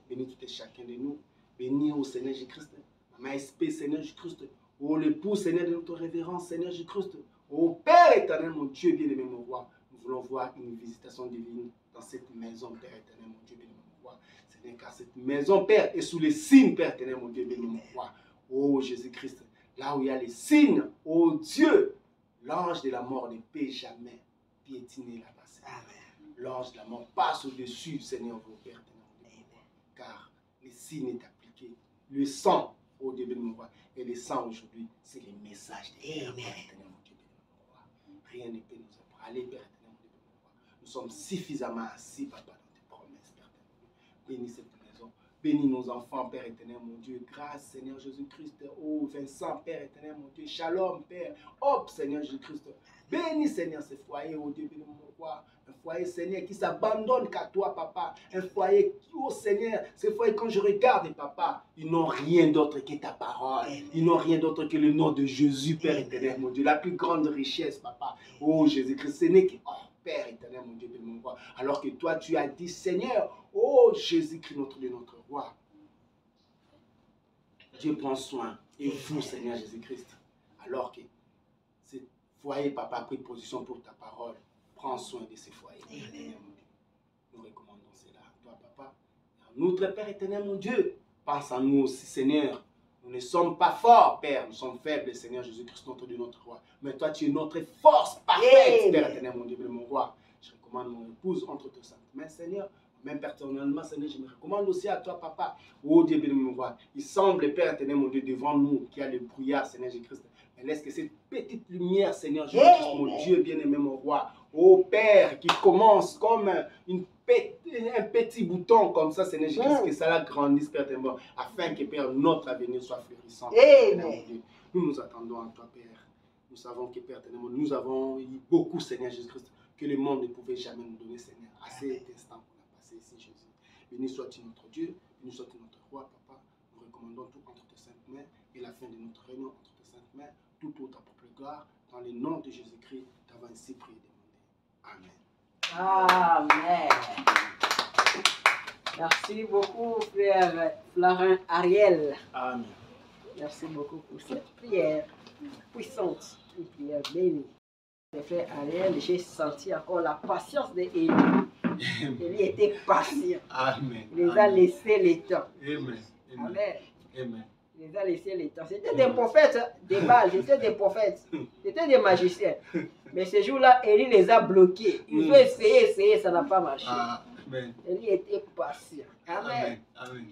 C: Bénis tout et chacun de nous. Bénis au Seigneur Jésus-Christ, ma esprit, Seigneur Jésus-Christ. Ô l'époux, Seigneur, de notre révérence, Seigneur Jésus-Christ. Ô Père éternel, mon Dieu, bien-aimé, mon roi. Nous voulons voir une visitation divine dans cette maison, Père éternel, mon Dieu, bien-aimé, mon roi. Seigneur, car cette maison, Père, est sous les signes, Père éternel, mon Dieu, bien-aimé, mon roi. Ô Jésus-Christ, là où il y a les signes, ô Dieu, l'ange de la mort ne peut jamais piétiner là-bas, Seigneur. L'ange de la mort passe au-dessus, Seigneur, mon Père éternel, mon Dieu, mon roi. Car le signe est appliqué. Le sang, ô Dieu, bien-aimé, mon roi. Et le sang aujourd'hui, c'est les messages de Père, Père éternel, mon Dieu, mon roi. Rien ne peut nous ébranler, Père éternel, mon Dieu, mon roi. Nous sommes suffisamment assis, Papa, dans tes promesses, Père éternel. Bénis cette maison. Bénis nos enfants, Père éternel, mon Dieu. Grâce, Seigneur Jésus-Christ. Oh, Vincent, Père éternel, mon Dieu. Shalom, Père. Hop, Seigneur Jésus-Christ. Bénis, Seigneur, ce foyer, oh Dieu, bénis mon roi. Un foyer, Seigneur, qui s'abandonne qu'à toi, papa. Un foyer, oh Seigneur, ce foyer, quand je regarde, papa, ils n'ont rien d'autre que ta parole. Ils n'ont rien d'autre que le nom de Jésus, Père éternel, mon Dieu. La plus grande richesse, papa. Oh Jésus-Christ, ce n'est que, oh Père éternel, mon Dieu, bénis mon roi. Alors que toi, tu as dit, Seigneur, oh Jésus-Christ, notre roi. Dieu prend soin. Et vous, Seigneur Jésus-Christ, alors que ce foyer, papa, a pris position pour ta parole. Prends soin de ces foyers. Nous recommandons cela à toi, papa. Notre Père éternel, mon Dieu, pense à nous aussi, Seigneur. Nous ne sommes pas forts, Père. Nous sommes faibles, Seigneur Jésus-Christ, notre Dieu, notre roi. Mais toi, tu es notre force parfaite, Père éternel, mon Dieu, mon roi. Je recommande mon épouse entre tes saintes mains, Seigneur. Même personnellement, Seigneur, je me recommande aussi à toi, papa. Oh Dieu, mon roi. Il semble, Père éternel, mon Dieu, devant nous, qu'il y a le brouillard, Seigneur Jésus-Christ. Mais laisse que cette petite lumière, Seigneur Jésus-Christ, mon Dieu, bien-aimé, mon roi. Oh Père, qui commence comme un petit bouton comme ça, Seigneur Jésus-Christ, que ça la grandisse, Père éternel, afin que, Père, notre avenir soit florissant. Nous nous attendons à toi, Père. Nous savons que, Père éternel, nous avons eu beaucoup, Seigneur Jésus-Christ, que le monde ne pouvait jamais nous donner, Seigneur, à cet instant qu'on a passé ici, Jésus. Béni sois-tu notre Dieu, béni sois-tu notre roi, papa. Nous recommandons tout entre tes saintes mains et la fin de notre réunion entre tes saintes mains, tout pour ta propre gloire, dans le nom de Jésus-Christ, t'avons ainsi prié et demandé. Amen.
B: Amen. Merci beaucoup, frère Florent Ariel.
C: Amen.
B: Merci beaucoup pour cette prière puissante, une prière bénie. Frère Ariel, j'ai senti encore la patience d'Élie. Élie était patient.
C: Amen.
B: Il les a laissé le temps.
C: Amen.
B: Amen.
C: Amen.
B: Il les a laissé le temps. C'était des prophètes des Baals, c'était des prophètes, c'était des magiciens. Mais ce jour-là, Élie les a bloqués. Ils ont essayé, ça n'a pas marché.
C: Amen.
B: Élie était patient. Amen.
C: Amen.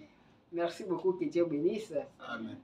B: Merci beaucoup, que Dieu bénisse.
C: Amen.